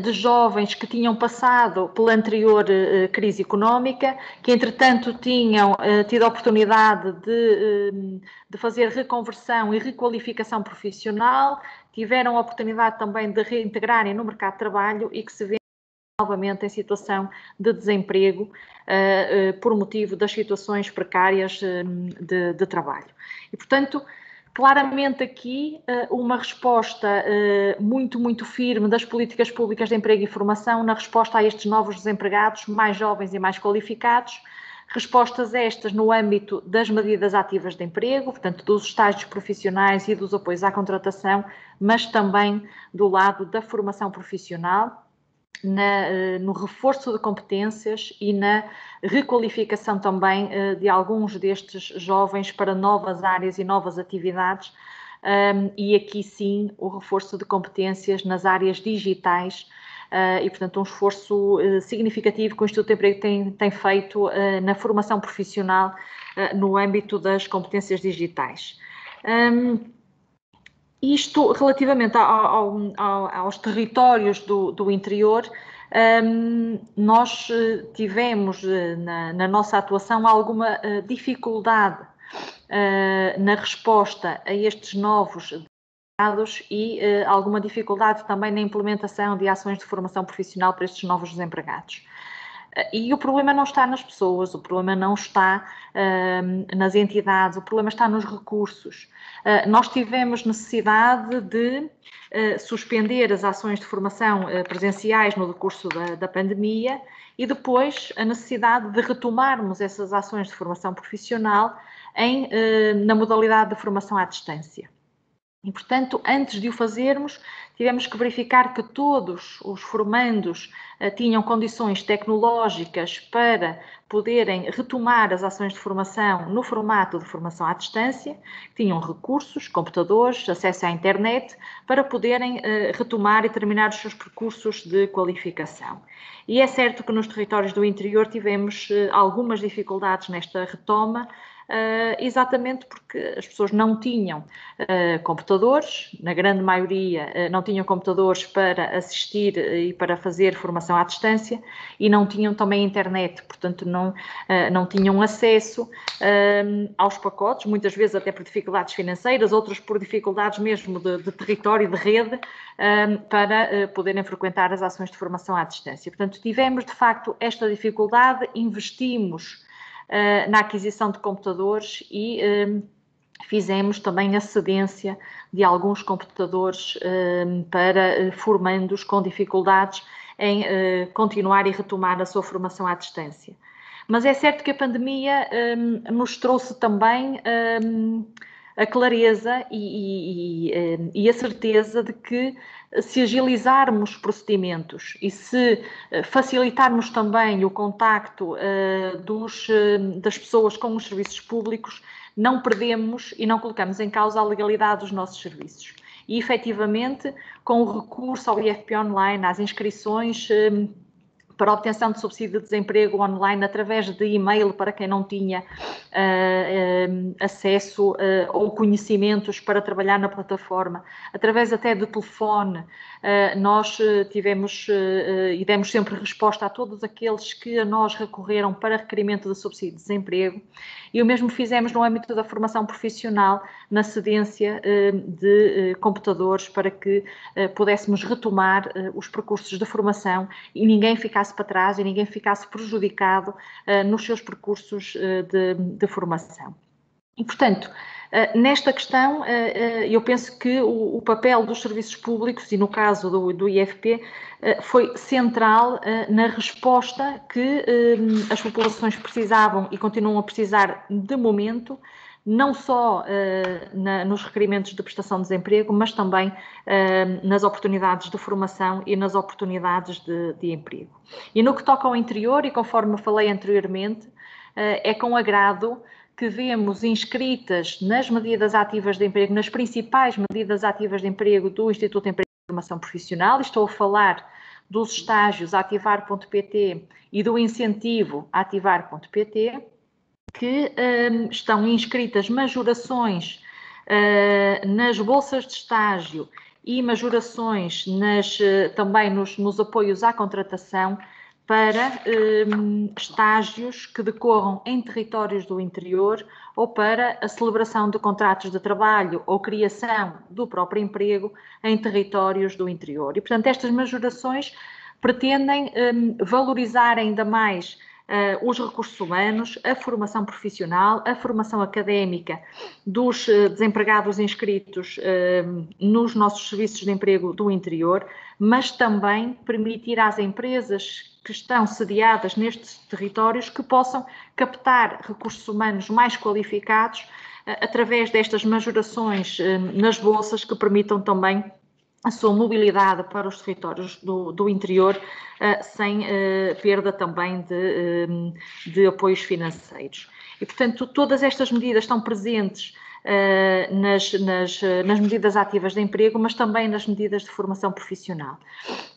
de jovens que tinham passado pela anterior crise económica, que entretanto tinham tido a oportunidade de fazer reconversão e requalificação profissional, tiveram a oportunidade também de reintegrarem no mercado de trabalho e que se vê novamente em situação de desemprego por motivo das situações precárias de trabalho. E, portanto, Claramente aqui uma resposta muito firme das políticas públicas de emprego e formação na resposta a estes novos desempregados, mais jovens e mais qualificados, respostas estas no âmbito das medidas ativas de emprego, portanto dos estágios profissionais e dos apoios à contratação, mas também do lado da formação profissional, no reforço de competências e na requalificação também de alguns destes jovens para novas áreas e novas atividades, e aqui sim o reforço de competências nas áreas digitais, e portanto um esforço significativo que o Instituto de Emprego tem feito na formação profissional no âmbito das competências digitais. Isto relativamente aos territórios do interior, nós tivemos na nossa atuação alguma dificuldade na resposta a estes novos desempregados e alguma dificuldade também na implementação de ações de formação profissional para estes novos desempregados. E o problema não está nas pessoas, o problema não está nas entidades, o problema está nos recursos. Nós tivemos necessidade de suspender as ações de formação presenciais no decurso da pandemia e depois a necessidade de retomarmos essas ações de formação profissional na modalidade de formação à distância. E, portanto, antes de o fazermos, tivemos que verificar que todos os formandos tinham condições tecnológicas para poderem retomar as ações de formação no formato de formação à distância, tinham recursos, computadores, acesso à internet, para poderem retomar e terminar os seus percursos de qualificação. E é certo que nos territórios do interior tivemos algumas dificuldades nesta retoma, exatamente porque as pessoas não tinham computadores, na grande maioria não tinham computadores para assistir e para fazer formação à distância e não tinham também internet, portanto não tinham acesso aos pacotes, muitas vezes até por dificuldades financeiras, outras por dificuldades mesmo de território, de rede, para poderem frequentar as ações de formação à distância. Portanto, tivemos de facto esta dificuldade, investimos na aquisição de computadores e fizemos também a cedência de alguns computadores para formandos com dificuldades em continuar e retomar a sua formação à distância. Mas é certo que a pandemia nos trouxe também a clareza e a certeza de que se agilizarmos procedimentos e se facilitarmos também o contacto das pessoas com os serviços públicos, não perdemos e não colocamos em causa a legalidade dos nossos serviços. E, efetivamente, com o recurso ao IFP online, às inscrições para a obtenção de subsídio de desemprego online através de e-mail para quem não tinha acesso ou conhecimentos para trabalhar na plataforma, através até de telefone, nós tivemos e demos sempre resposta a todos aqueles que a nós recorreram para requerimento de subsídio de desemprego, e o mesmo fizemos no âmbito da formação profissional, na cedência de computadores para que pudéssemos retomar os percursos de formação e ninguém ficasse para trás e ninguém ficasse prejudicado nos seus percursos de formação. E, portanto, nesta questão, eu penso que o papel dos serviços públicos, e no caso do IFP, foi central na resposta que as populações precisavam e continuam a precisar de momento, não só nos requerimentos de prestação de desemprego, mas também nas oportunidades de formação e nas oportunidades de emprego. E no que toca ao interior, e conforme falei anteriormente, é com agrado que vemos inscritas nas medidas ativas de emprego, nas principais medidas ativas de emprego do Instituto de Emprego e Formação Profissional, estou a falar dos estágios ativar.pt e do incentivo ativar.pt, que estão inscritas majorações nas bolsas de estágio e majorações também nos apoios à contratação para estágios que decorram em territórios do interior ou para a celebração de contratos de trabalho ou criação do próprio emprego em territórios do interior. E, portanto, estas majorações pretendem valorizar ainda mais os recursos humanos, a formação profissional, a formação académica dos desempregados inscritos nos nossos serviços de emprego do interior, mas também permitir às empresas que estão sediadas nestes territórios que possam captar recursos humanos mais qualificados através destas majorações nas bolsas que permitam também a sua mobilidade para os territórios do interior, sem perda também de apoios financeiros. E, portanto, todas estas medidas estão presentes nas medidas ativas de emprego, mas também nas medidas de formação profissional.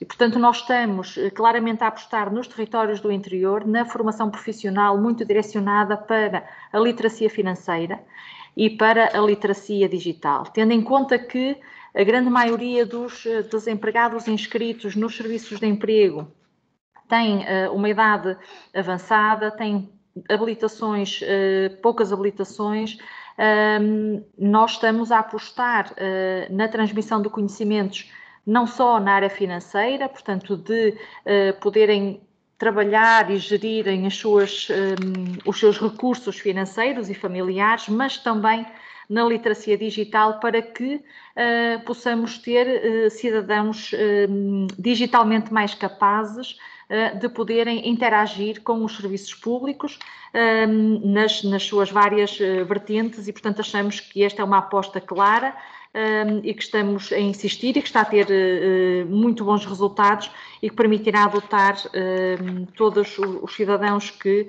E, portanto, nós estamos claramente a apostar nos territórios do interior, na formação profissional muito direcionada para a literacia financeira e para a literacia digital, tendo em conta que a grande maioria dos desempregados inscritos nos serviços de emprego tem uma idade avançada, tem habilitações, poucas habilitações. Nós estamos a apostar na transmissão de conhecimentos não só na área financeira, portanto, de poderem trabalhar e gerirem os seus recursos financeiros e familiares, mas também na literacia digital, para que possamos ter cidadãos digitalmente mais capazes de poderem interagir com os serviços públicos nas suas várias vertentes, e, portanto, achamos que esta é uma aposta clara e que estamos a insistir e que está a ter muito bons resultados e que permitirá dotar todos os cidadãos que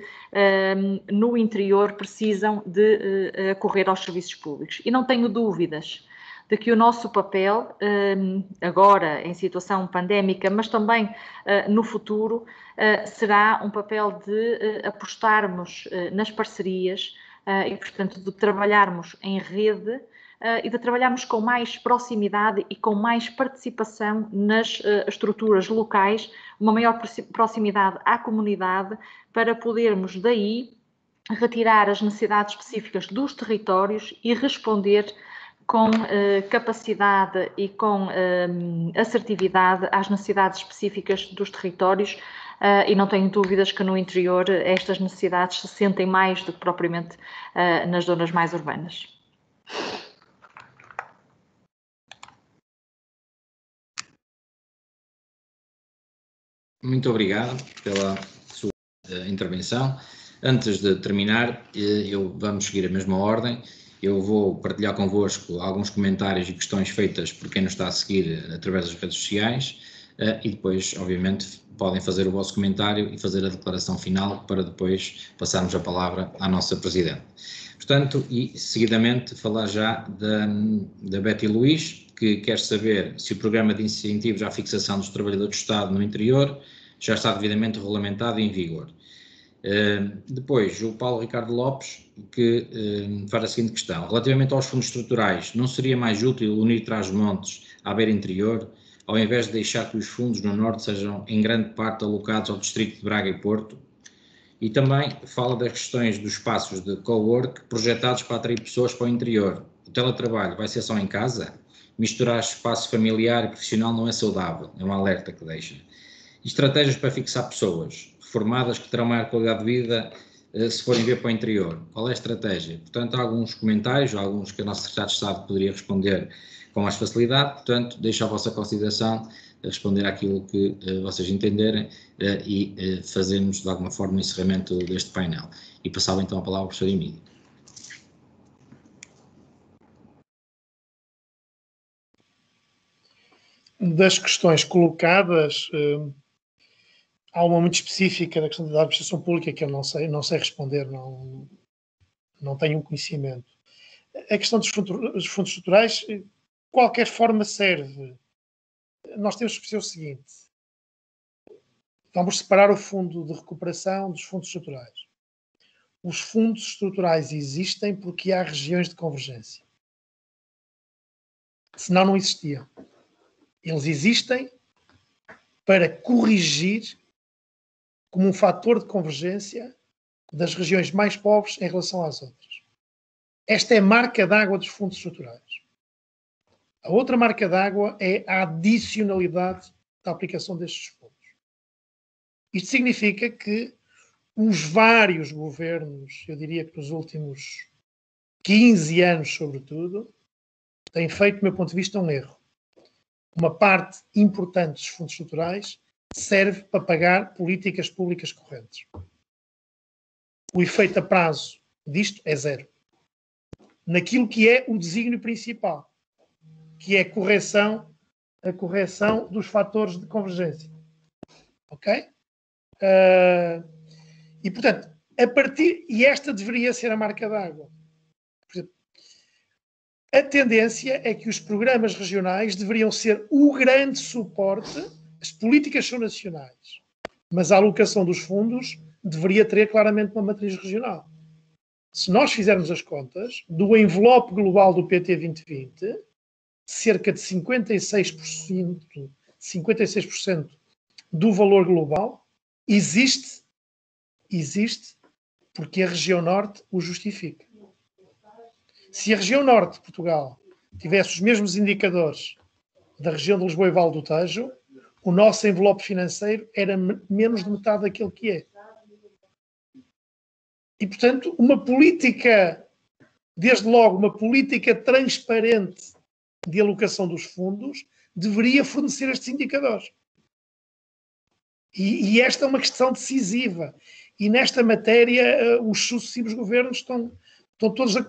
no interior precisam de acorrer aos serviços públicos. E não tenho dúvidas de que o nosso papel, agora em situação pandémica, mas também no futuro, será um papel de apostarmos nas parcerias e, portanto, de trabalharmos em rede e de trabalharmos com mais proximidade e com mais participação nas estruturas locais, uma maior proximidade à comunidade, para podermos daí retirar as necessidades específicas dos territórios e responder com capacidade e com assertividade às necessidades específicas dos territórios, e não tenho dúvidas que no interior estas necessidades se sentem mais do que propriamente nas zonas mais urbanas. Muito obrigado pela sua intervenção. Antes de terminar, vamos seguir a mesma ordem. Eu vou partilhar convosco alguns comentários e questões feitas por quem nos está a seguir através das redes sociais e depois, obviamente, podem fazer o vosso comentário e fazer a declaração final para depois passarmos a palavra à nossa Presidente. Portanto, e seguidamente falar já da Betty Luís, que quer saber se o programa de incentivos à fixação dos trabalhadores do Estado no interior já está devidamente regulamentado e em vigor. Depois, o Paulo Ricardo Lopes, que faz a seguinte questão: relativamente aos fundos estruturais, não seria mais útil unir Trás-os-Montes à beira interior, ao invés de deixar que os fundos no Norte sejam em grande parte alocados ao distrito de Braga e Porto? E também fala das questões dos espaços de co-work projetados para atrair pessoas para o interior. O teletrabalho vai ser só em casa? Misturar espaço familiar e profissional não é saudável, é um alerta que deixa. E estratégias para fixar pessoas reformadas que terão maior qualidade de vida se forem ver para o interior. Qual é a estratégia? Portanto, há alguns comentários, alguns que a nossa Secretária de Estado poderia responder com mais facilidade, portanto, deixo à vossa consideração responder àquilo que vocês entenderem e fazermos de alguma forma o encerramento deste painel. E passava então a palavra ao professor Emílio. Das questões colocadas, há uma muito específica da questão da administração pública que eu não sei responder, não tenho um conhecimento. A questão dos fundos estruturais, qualquer forma serve. Nós temos que perceber o seguinte: vamos separar o fundo de recuperação dos fundos estruturais. Os fundos estruturais existem porque há regiões de convergência. Senão não existiam. Eles existem para corrigir como um fator de convergência das regiões mais pobres em relação às outras. Esta é a marca d'água dos fundos estruturais. A outra marca d'água é a adicionalidade da aplicação destes fundos. Isto significa que os vários governos, eu diria que nos últimos 15 anos, sobretudo, têm feito, do meu ponto de vista, um erro. Uma parte importante dos fundos estruturais serve para pagar políticas públicas correntes. O efeito a prazo disto é zero. Naquilo que é o desígnio principal, que é a correção dos fatores de convergência. Ok? E, portanto, e esta deveria ser a marca d'água. A tendência é que os programas regionais deveriam ser o grande suporte. As políticas são nacionais, mas a alocação dos fundos deveria ter claramente uma matriz regional. Se nós fizermos as contas, do envelope global do PT 2020, cerca de 56% do valor global existe porque a região norte o justifica. Se a região norte de Portugal tivesse os mesmos indicadores da região de Lisboa e Vale do Tejo, o nosso envelope financeiro era menos de metade daquele que é. E, portanto, uma política, desde logo, uma política transparente de alocação dos fundos deveria fornecer estes indicadores. E esta é uma questão decisiva. E nesta matéria, os sucessivos governos estão todos a...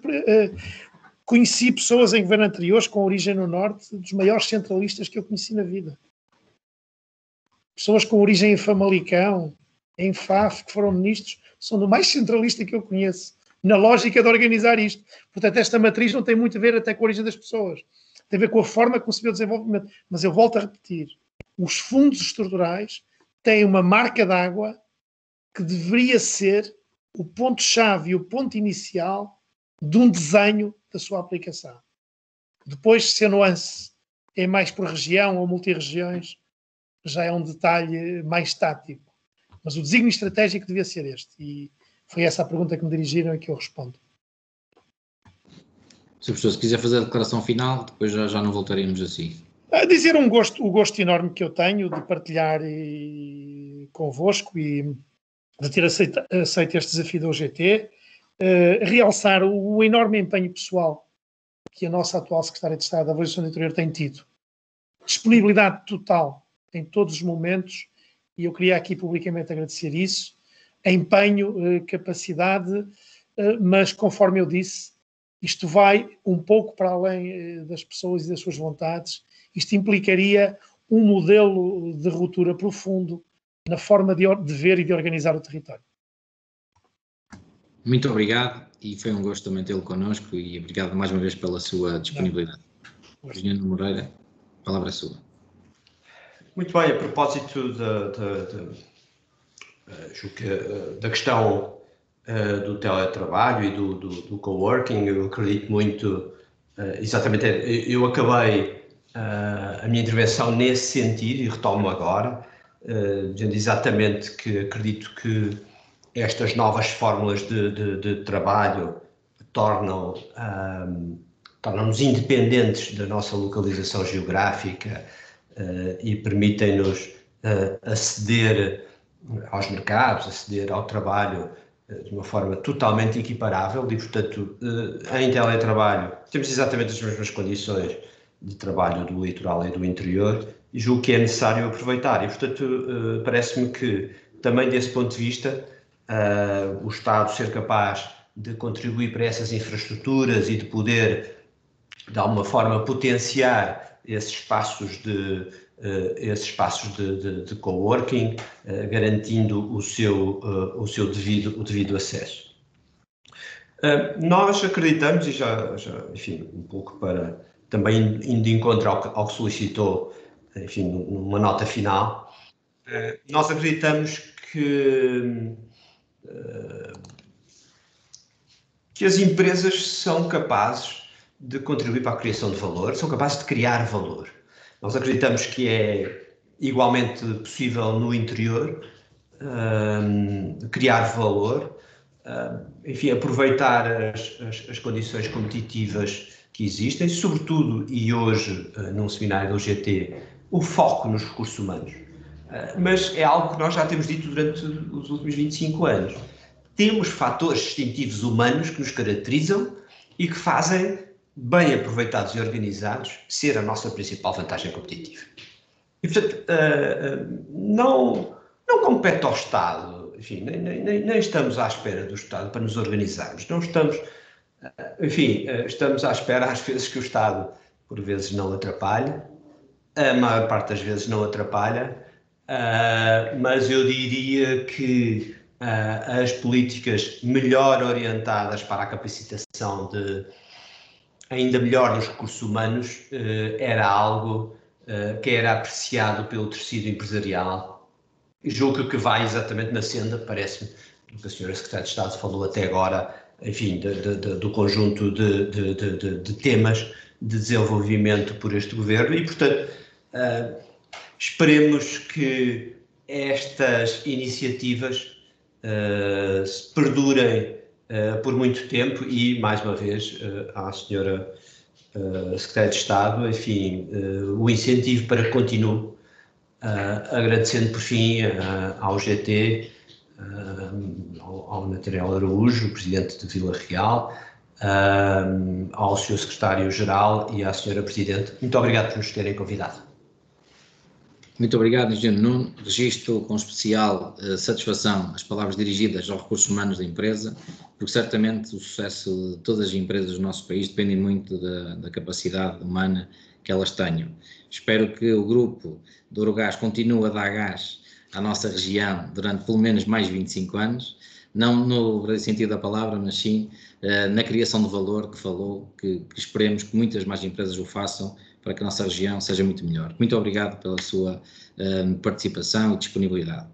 Conheci pessoas em governo anteriores com origem no Norte, dos maiores centralistas que eu conheci na vida. Pessoas com origem em Famalicão, em Faf, que foram ministros, são do mais centralista que eu conheço, na lógica de organizar isto. Portanto, esta matriz não tem muito a ver até com a origem das pessoas. Tem a ver com a forma como se vê o desenvolvimento. Mas eu volto a repetir, os fundos estruturais têm uma marca d'água que deveria ser o ponto-chave e o ponto inicial de um desenho da sua aplicação. Depois, se a nuance é mais por região ou multirregiões, já é um detalhe mais tático. Mas o desígnio estratégico devia ser este. E foi essa a pergunta que me dirigiram e que eu respondo. Sr. Professor, se quiser fazer a declaração final, depois já não voltaremos assim. A dizer o gosto enorme que eu tenho de partilhar convosco e de ter aceito este desafio da UGT, realçar o enorme empenho pessoal que a nossa atual Secretária de Estado da Valorização do Interior tem tido. Disponibilidade total em todos os momentos, e eu queria aqui publicamente agradecer isso. Empenho, capacidade, mas conforme eu disse, isto vai um pouco para além das pessoas e das suas vontades. Isto implicaria um modelo de ruptura profundo na forma de ver e de organizar o território. Muito obrigado e foi um gosto também tê-lo connosco e obrigado mais uma vez pela sua disponibilidade. Engenheiro Moreira, a palavra é sua. Muito bem, a propósito da questão do teletrabalho e do coworking, eu acredito muito, exatamente, eu acabei a minha intervenção nesse sentido e retomo agora, dizendo exatamente que acredito que estas novas fórmulas de trabalho tornam-nos independentes da nossa localização geográfica e permitem-nos aceder aos mercados, aceder ao trabalho de uma forma totalmente equiparável e, portanto, em teletrabalho temos exatamente as mesmas condições de trabalho do litoral e do interior e julgo que é necessário aproveitar e, portanto, parece-me que também desse ponto de vista o Estado ser capaz de contribuir para essas infraestruturas e de poder, de alguma forma, potenciar esses espaços de coworking, garantindo o seu devido acesso. Nós acreditamos, e já enfim, um pouco para também indo de encontro ao que solicitou, enfim, numa nota final, nós acreditamos que as empresas são capazes de contribuir para a criação de valor, são capazes de criar valor. Nós acreditamos que é igualmente possível no interior criar valor, enfim, aproveitar as condições competitivas que existem, sobretudo, e hoje, num seminário do UGT, o foco nos recursos humanos. mas é algo que nós já temos dito durante os últimos 25 anos. Temos fatores distintivos humanos que nos caracterizam e que fazem, bem aproveitados e organizados, ser a nossa principal vantagem competitiva. E, portanto, não compete ao Estado, enfim, nem estamos à espera do Estado para nos organizarmos. Não estamos, enfim, estamos à espera às vezes que o Estado, por vezes, não atrapalhe, a maior parte das vezes não atrapalha, mas eu diria que as políticas melhor orientadas para a capacitação ainda melhor dos recursos humanos era algo que era apreciado pelo tecido empresarial. Julgo que vai exatamente na senda, parece-me, do que a senhora Secretária de Estado falou até agora, enfim, do conjunto de temas de desenvolvimento por este governo e, portanto, esperemos que estas iniciativas se perdurem por muito tempo e, mais uma vez, à senhora Secretária de Estado, enfim, o incentivo para que continue, agradecendo por fim ao GT, ao Nathaniel Araújo, Presidente de Vila Real, ao Sr. Secretário-Geral e à Sra. Presidente. Muito obrigado por nos terem convidado. Muito obrigado, Engenheiro Nuno. Registro com especial satisfação as palavras dirigidas aos recursos humanos da empresa, porque certamente o sucesso de todas as empresas do nosso país depende muito da capacidade humana que elas tenham. Espero que o grupo do Eurogás continue a dar gás à nossa região durante pelo menos mais 25 anos, não no sentido da palavra, mas sim na criação de valor que falou, que esperemos que muitas mais empresas o façam para que a nossa região seja muito melhor. Muito obrigado pela sua participação e disponibilidade.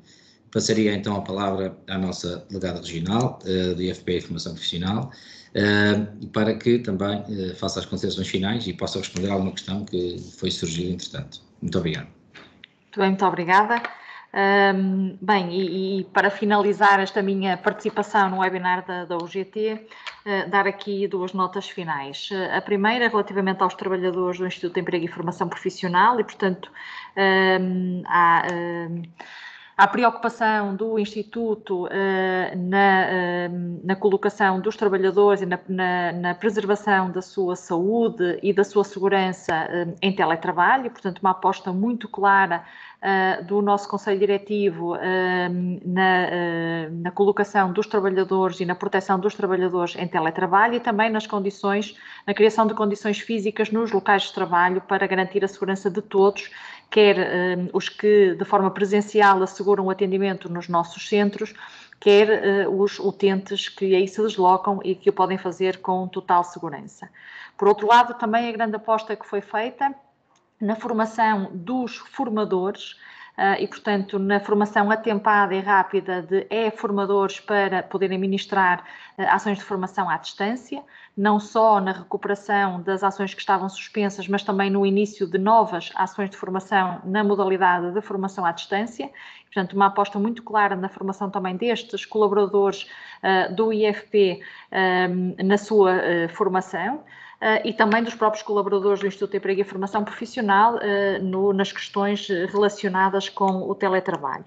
Passaria então a palavra à nossa delegada regional do IFP e Formação Profissional, para que também faça as considerações finais e possa responder a alguma questão que foi surgida entretanto. Muito obrigado. Muito bem, muito obrigada. Bem, e para finalizar esta minha participação no webinar da UGT, dar aqui duas notas finais. A primeira, relativamente aos trabalhadores do Instituto de Emprego e Formação Profissional e, portanto, à preocupação do Instituto na colocação dos trabalhadores e na preservação da sua saúde e da sua segurança em teletrabalho, e, portanto, uma aposta muito clara do nosso Conselho Diretivo na colocação dos trabalhadores e na proteção dos trabalhadores em teletrabalho e também na criação de condições físicas nos locais de trabalho para garantir a segurança de todos, quer os que de forma presencial asseguram o atendimento nos nossos centros, quer os utentes que aí se deslocam e que o podem fazer com total segurança. Por outro lado, também a grande aposta que foi feita na formação dos formadores e, portanto, na formação atempada e rápida de formadores para poderem ministrar ações de formação à distância, não só na recuperação das ações que estavam suspensas, mas também no início de novas ações de formação na modalidade de formação à distância. Portanto, uma aposta muito clara na formação também destes colaboradores do IFP na sua formação. E também dos próprios colaboradores do Instituto de Emprego e Formação Profissional nas questões relacionadas com o teletrabalho.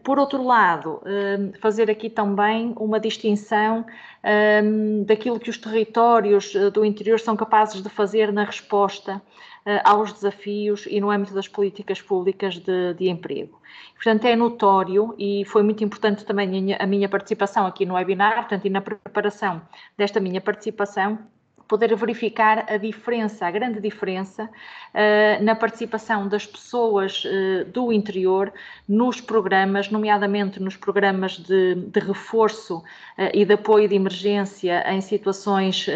Por outro lado, fazer aqui também uma distinção daquilo que os territórios do interior são capazes de fazer na resposta aos desafios e no âmbito das políticas públicas de emprego. Portanto, é notório e foi muito importante também a minha participação aqui no webinar, portanto, e na preparação desta minha participação, poder verificar a grande diferença na participação das pessoas do interior nos programas, nomeadamente nos programas de reforço e de apoio de emergência em situações,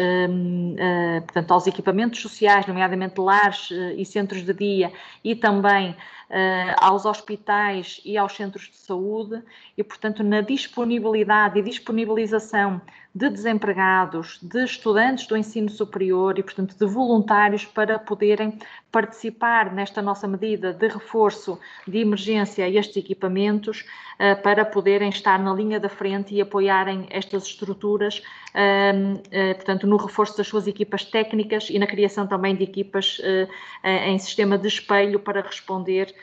portanto, aos equipamentos sociais, nomeadamente lares e centros de dia e também aos hospitais e aos centros de saúde e, portanto, na disponibilidade e disponibilização de desempregados, de estudantes do ensino superior e, portanto, de voluntários para poderem participar nesta nossa medida de reforço de emergência a estes equipamentos, para poderem estar na linha da frente e apoiarem estas estruturas, portanto, no reforço das suas equipas técnicas e na criação também de equipas em sistema de espelho para responder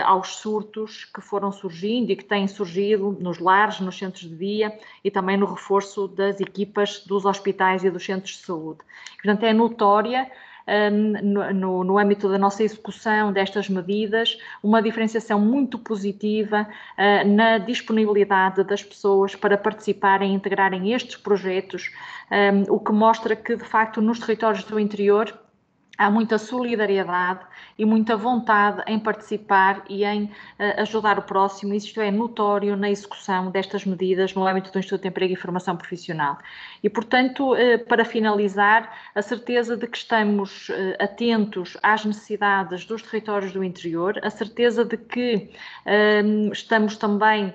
aos surtos que foram surgindo e que têm surgido nos lares, nos centros de dia e também no reforço das equipas dos hospitais e dos centros de saúde. Portanto, é notória no âmbito da nossa execução destas medidas, uma diferenciação muito positiva na disponibilidade das pessoas para participarem e integrarem estes projetos, o que mostra que, de facto, nos territórios do interior há muita solidariedade e muita vontade em participar e em ajudar o próximo. Isto é notório na execução destas medidas no âmbito do Instituto de Emprego e Formação Profissional. E, portanto, para finalizar, a certeza de que estamos atentos às necessidades dos territórios do interior, a certeza de que estamos também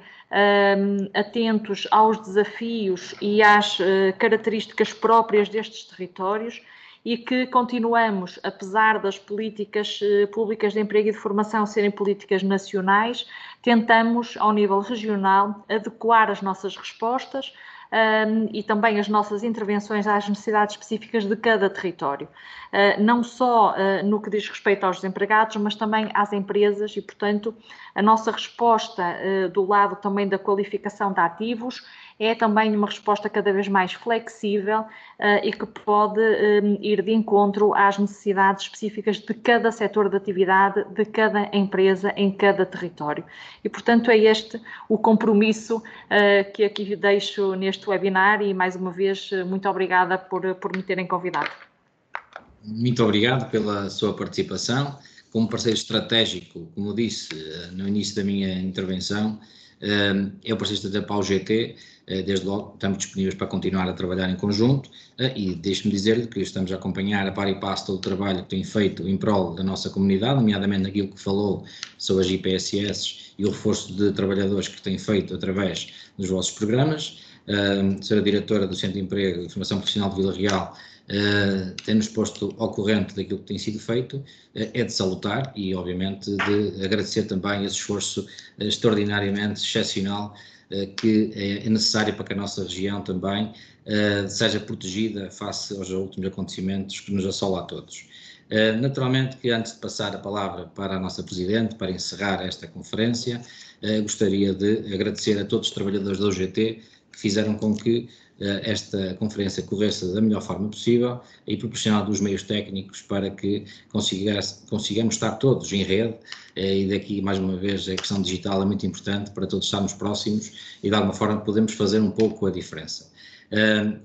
atentos aos desafios e às características próprias destes territórios, e que continuamos, apesar das políticas públicas de emprego e de formação serem políticas nacionais, tentamos, ao nível regional, adequar as nossas respostas e também as nossas intervenções às necessidades específicas de cada território. Não só no que diz respeito aos desempregados, mas também às empresas e, portanto, a nossa resposta do lado também da qualificação de ativos é também uma resposta cada vez mais flexível e que pode ir de encontro às necessidades específicas de cada setor de atividade, de cada empresa, em cada território. E, portanto, é este o compromisso que aqui deixo neste webinar e, mais uma vez, muito obrigada por me terem convidado. Muito obrigado pela sua participação. Como parceiro estratégico, como disse no início da minha intervenção, é o parceiro estratégico para o GT. Desde logo estamos disponíveis para continuar a trabalhar em conjunto e deixe-me dizer-lhe que estamos a acompanhar a par e passo todo o trabalho que tem feito em prol da nossa comunidade, nomeadamente naquilo que falou sobre as IPSS e o reforço de trabalhadores que tem feito através dos vossos programas. A senhora diretora do Centro de Emprego e Formação Profissional de Vila Real tem-nos posto ao corrente daquilo que tem sido feito, é de salutar e, obviamente, de agradecer também esse esforço extraordinariamente excepcional que é necessário para que a nossa região também seja protegida face aos últimos acontecimentos que nos assolam a todos. Naturalmente que antes de passar a palavra para a nossa Presidente, para encerrar esta conferência, gostaria de agradecer a todos os trabalhadores da UGT que fizeram com que esta conferência corresse da melhor forma possível e proporcionado os meios técnicos para que consigamos estar todos em rede e daqui, mais uma vez, a questão digital é muito importante para todos estarmos próximos e, de alguma forma, podemos fazer um pouco a diferença.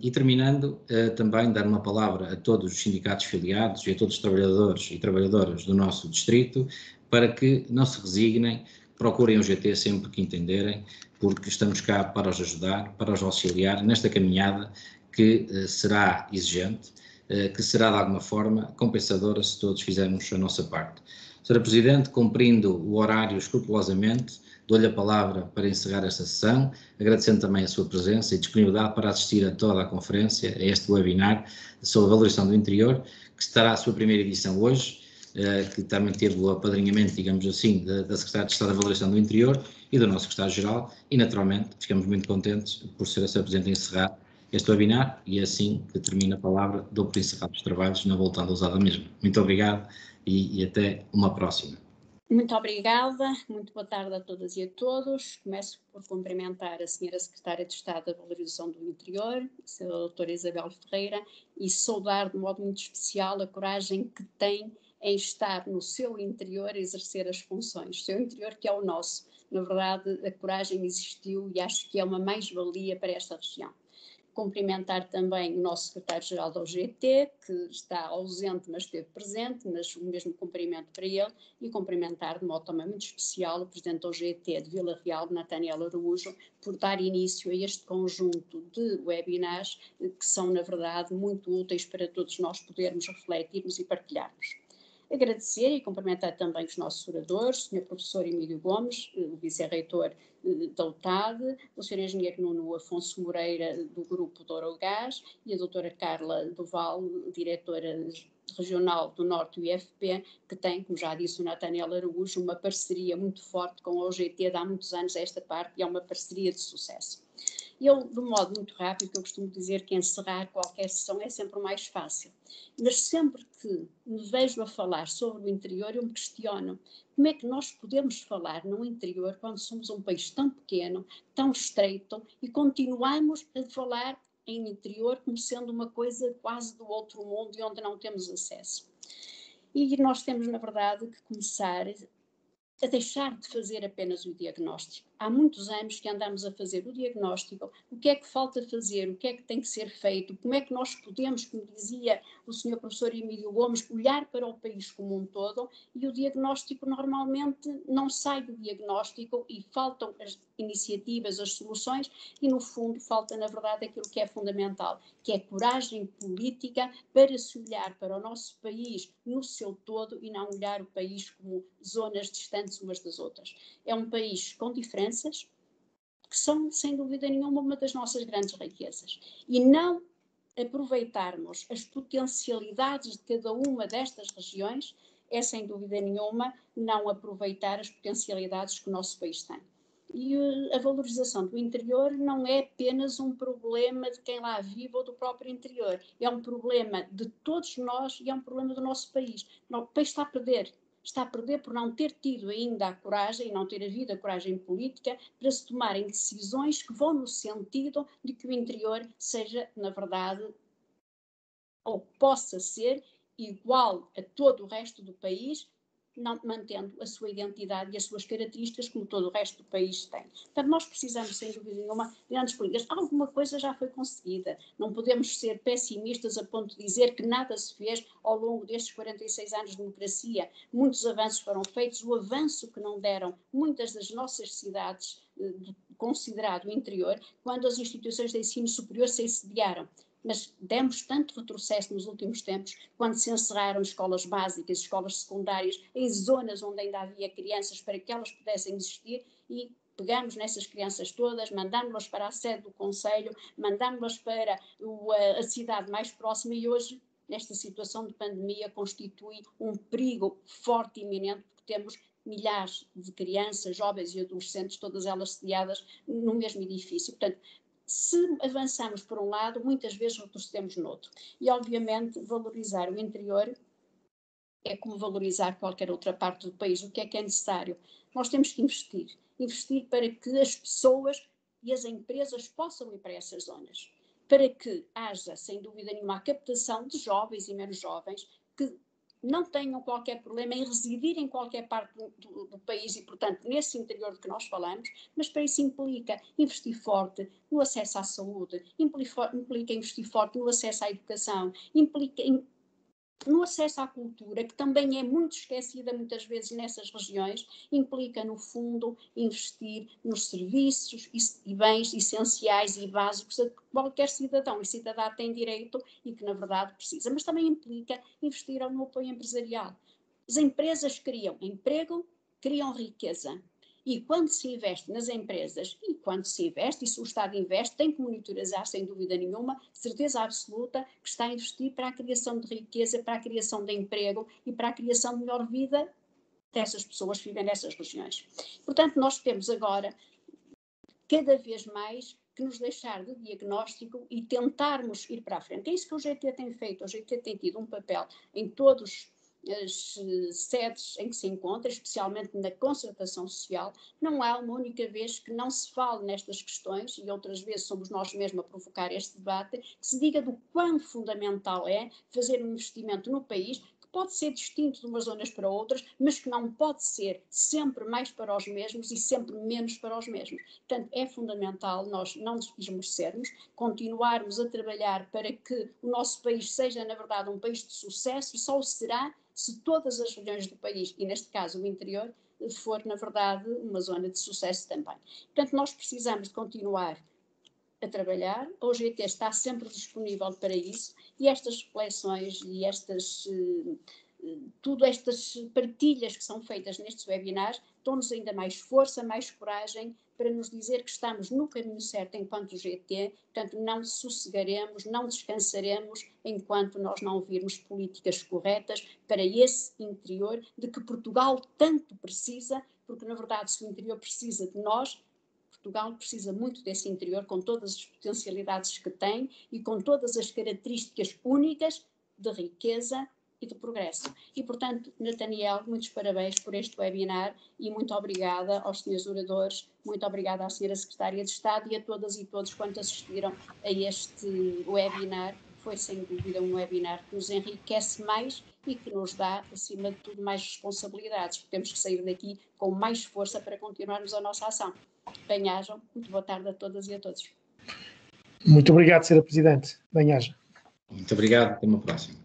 E terminando, também dar uma palavra a todos os sindicatos filiados e a todos os trabalhadores e trabalhadoras do nosso distrito para que não se resignem, procurem o GT sempre que entenderem, porque estamos cá para os ajudar, para os auxiliar nesta caminhada que será exigente, que será de alguma forma compensadora se todos fizermos a nossa parte. Sra. Presidente, cumprindo o horário escrupulosamente, dou-lhe a palavra para encerrar esta sessão, agradecendo também a sua presença e disponibilidade para assistir a toda a conferência, a este webinar sobre a valorização do interior, que estará a sua primeira edição hoje, que também teve o apadrinhamento, digamos assim, da Secretária de Estado da Valorização do Interior e do nosso Secretário-Geral e, naturalmente, ficamos muito contentes por ser a Sra. Presidente a encerrar este webinar e assim que termina a palavra, dou por encerrados os trabalhos, não voltando a usar a mesma. Muito obrigado e até uma próxima. Muito obrigada, muito boa tarde a todas e a todos. Começo por cumprimentar a Sra. Secretária de Estado da Valorização do Interior, a Dra. Isabel Ferreira, e saudar de modo muito especial a coragem que tem em estar no seu interior a exercer as funções, o seu interior que é o nosso. Na verdade, a coragem existiu e acho que é uma mais-valia para esta região. Cumprimentar também o nosso secretário-geral da UGT, que está ausente, mas esteve presente, mas o mesmo cumprimento para ele, e cumprimentar de modo também muito especial o presidente da UGT de Vila Real, Nathaniel Araújo, por dar início a este conjunto de webinars que são, na verdade, muito úteis para todos nós podermos refletirmos e partilharmos. Agradecer e cumprimentar também os nossos oradores, o Sr. Professor Emílio Gomes, o Vice-Reitor da UTAD, o Sr. Engenheiro Nuno Afonso Moreira, do Grupo Dourogás, e a Doutora Carla Duval, Diretora Regional do Norte do IFP, que tem, como já disse o Nathaniel Araújo, uma parceria muito forte com a UGT de há muitos anos a esta parte e é uma parceria de sucesso. Eu, de um modo muito rápido, que eu costumo dizer que encerrar qualquer sessão é sempre o mais fácil, mas sempre que me vejo a falar sobre o interior, eu me questiono como é que nós podemos falar no interior quando somos um país tão pequeno, tão estreito, e continuamos a falar em interior como sendo uma coisa quase do outro mundo e onde não temos acesso. E nós temos, na verdade, que começar a deixar de fazer apenas o diagnóstico. Há muitos anos que andamos a fazer o diagnóstico, o que é que falta fazer, o que é que tem que ser feito, como é que nós podemos, como dizia o Sr. Professor Emílio Gomes, olhar para o país como um todo, e o diagnóstico normalmente não sai do diagnóstico e faltam as iniciativas, as soluções, e no fundo falta, na verdade, aquilo que é fundamental, que é coragem política para se olhar para o nosso país no seu todo e não olhar o país como zonas distantes umas das outras. É um país com diferenças, que são, sem dúvida nenhuma, uma das nossas grandes riquezas. E não aproveitarmos as potencialidades de cada uma destas regiões é, sem dúvida nenhuma, não aproveitar as potencialidades que o nosso país tem. E a valorização do interior não é apenas um problema de quem lá vive ou do próprio interior. É um problema de todos nós e é um problema do nosso país. O país está a perder. Está a perder por não ter tido ainda a coragem, e não ter havido a coragem política para se tomarem decisões que vão no sentido de que o interior seja, na verdade, ou possa ser igual a todo o resto do país, não mantendo a sua identidade e as suas características como todo o resto do país tem. Portanto, nós precisamos, sem dúvida nenhuma, de grandes políticas. Alguma coisa já foi conseguida. Não podemos ser pessimistas a ponto de dizer que nada se fez ao longo destes 46 anos de democracia. Muitos avanços foram feitos. O avanço que não deram muitas das nossas cidades, considerado interior, quando as instituições de ensino superior se assediaram. Mas demos tanto retrocesso nos últimos tempos, quando se encerraram escolas básicas, escolas secundárias, em zonas onde ainda havia crianças para que elas pudessem existir, e pegamos nessas crianças todas, mandámos-las para a sede do Conselho, mandámos-las para a cidade mais próxima, e hoje, nesta situação de pandemia, constitui um perigo forte e iminente, porque temos milhares de crianças, jovens e adolescentes, todas elas sediadas no mesmo edifício. Portanto, se avançamos por um lado, muitas vezes retrocedemos no outro. E, obviamente, valorizar o interior é como valorizar qualquer outra parte do país. O que é necessário? Nós temos que investir. Investir para que as pessoas e as empresas possam ir para essas zonas. Para que haja, sem dúvida nenhuma, a captação de jovens e menos jovens que não tenham qualquer problema em residir em qualquer parte do país e, portanto, nesse interior de que nós falamos, mas para isso implica investir forte no acesso à saúde, implica investir forte no acesso à educação, implica no acesso à cultura, que também é muito esquecida muitas vezes nessas regiões, implica, no fundo, investir nos serviços e bens essenciais e básicos a que qualquer cidadão e cidadã tem direito e que, na verdade, precisa. Mas também implica investir no apoio empresarial. As empresas criam emprego, criam riqueza. E quando se investe nas empresas, e quando se investe, e se o Estado investe, tem que monitorizar, sem dúvida nenhuma, certeza absoluta, que está a investir para a criação de riqueza, para a criação de emprego e para a criação de melhor vida dessas pessoas que vivem nessas regiões. Portanto, nós temos agora, cada vez mais, que nos deixar de diagnóstico e tentarmos ir para a frente. É isso que o GT tem feito. O GT tem tido um papel em todos as sedes em que se encontra, especialmente na concertação social. Não há uma única vez que não se fale nestas questões, e outras vezes somos nós mesmos a provocar este debate, que se diga do quão fundamental é fazer um investimento no país, que pode ser distinto de umas zonas para outras, mas que não pode ser sempre mais para os mesmos e sempre menos para os mesmos. Portanto, é fundamental nós não nos esmorecermos, continuarmos a trabalhar para que o nosso país seja, na verdade, um país de sucesso, e só o será se todas as regiões do país, e neste caso o interior, for, na verdade, uma zona de sucesso também. Portanto, nós precisamos de continuar a trabalhar, a OGT está sempre disponível para isso, e estas reflexões e estas partilhas que são feitas nestes webinars dão-nos ainda mais força, mais coragem para nos dizer que estamos no caminho certo enquanto GT, portanto não sossegaremos, não descansaremos enquanto nós não virmos políticas corretas para esse interior de que Portugal tanto precisa, porque na verdade se o interior precisa de nós, Portugal precisa muito desse interior, com todas as potencialidades que tem e com todas as características únicas de riqueza e de progresso. E, portanto, Nathaniel, muitos parabéns por este webinar e muito obrigada aos senhores oradores, muito obrigada à senhora Secretária de Estado e a todas e todos quanto assistiram a este webinar. Foi, sem dúvida, um webinar que nos enriquece mais e que nos dá, acima de tudo, mais responsabilidades. Temos que sair daqui com mais força para continuarmos a nossa ação. Bem-ajam. Muito boa tarde a todas e a todos. Muito obrigado, Sra. Presidente. Bem-aja. Muito obrigado. Até uma próxima.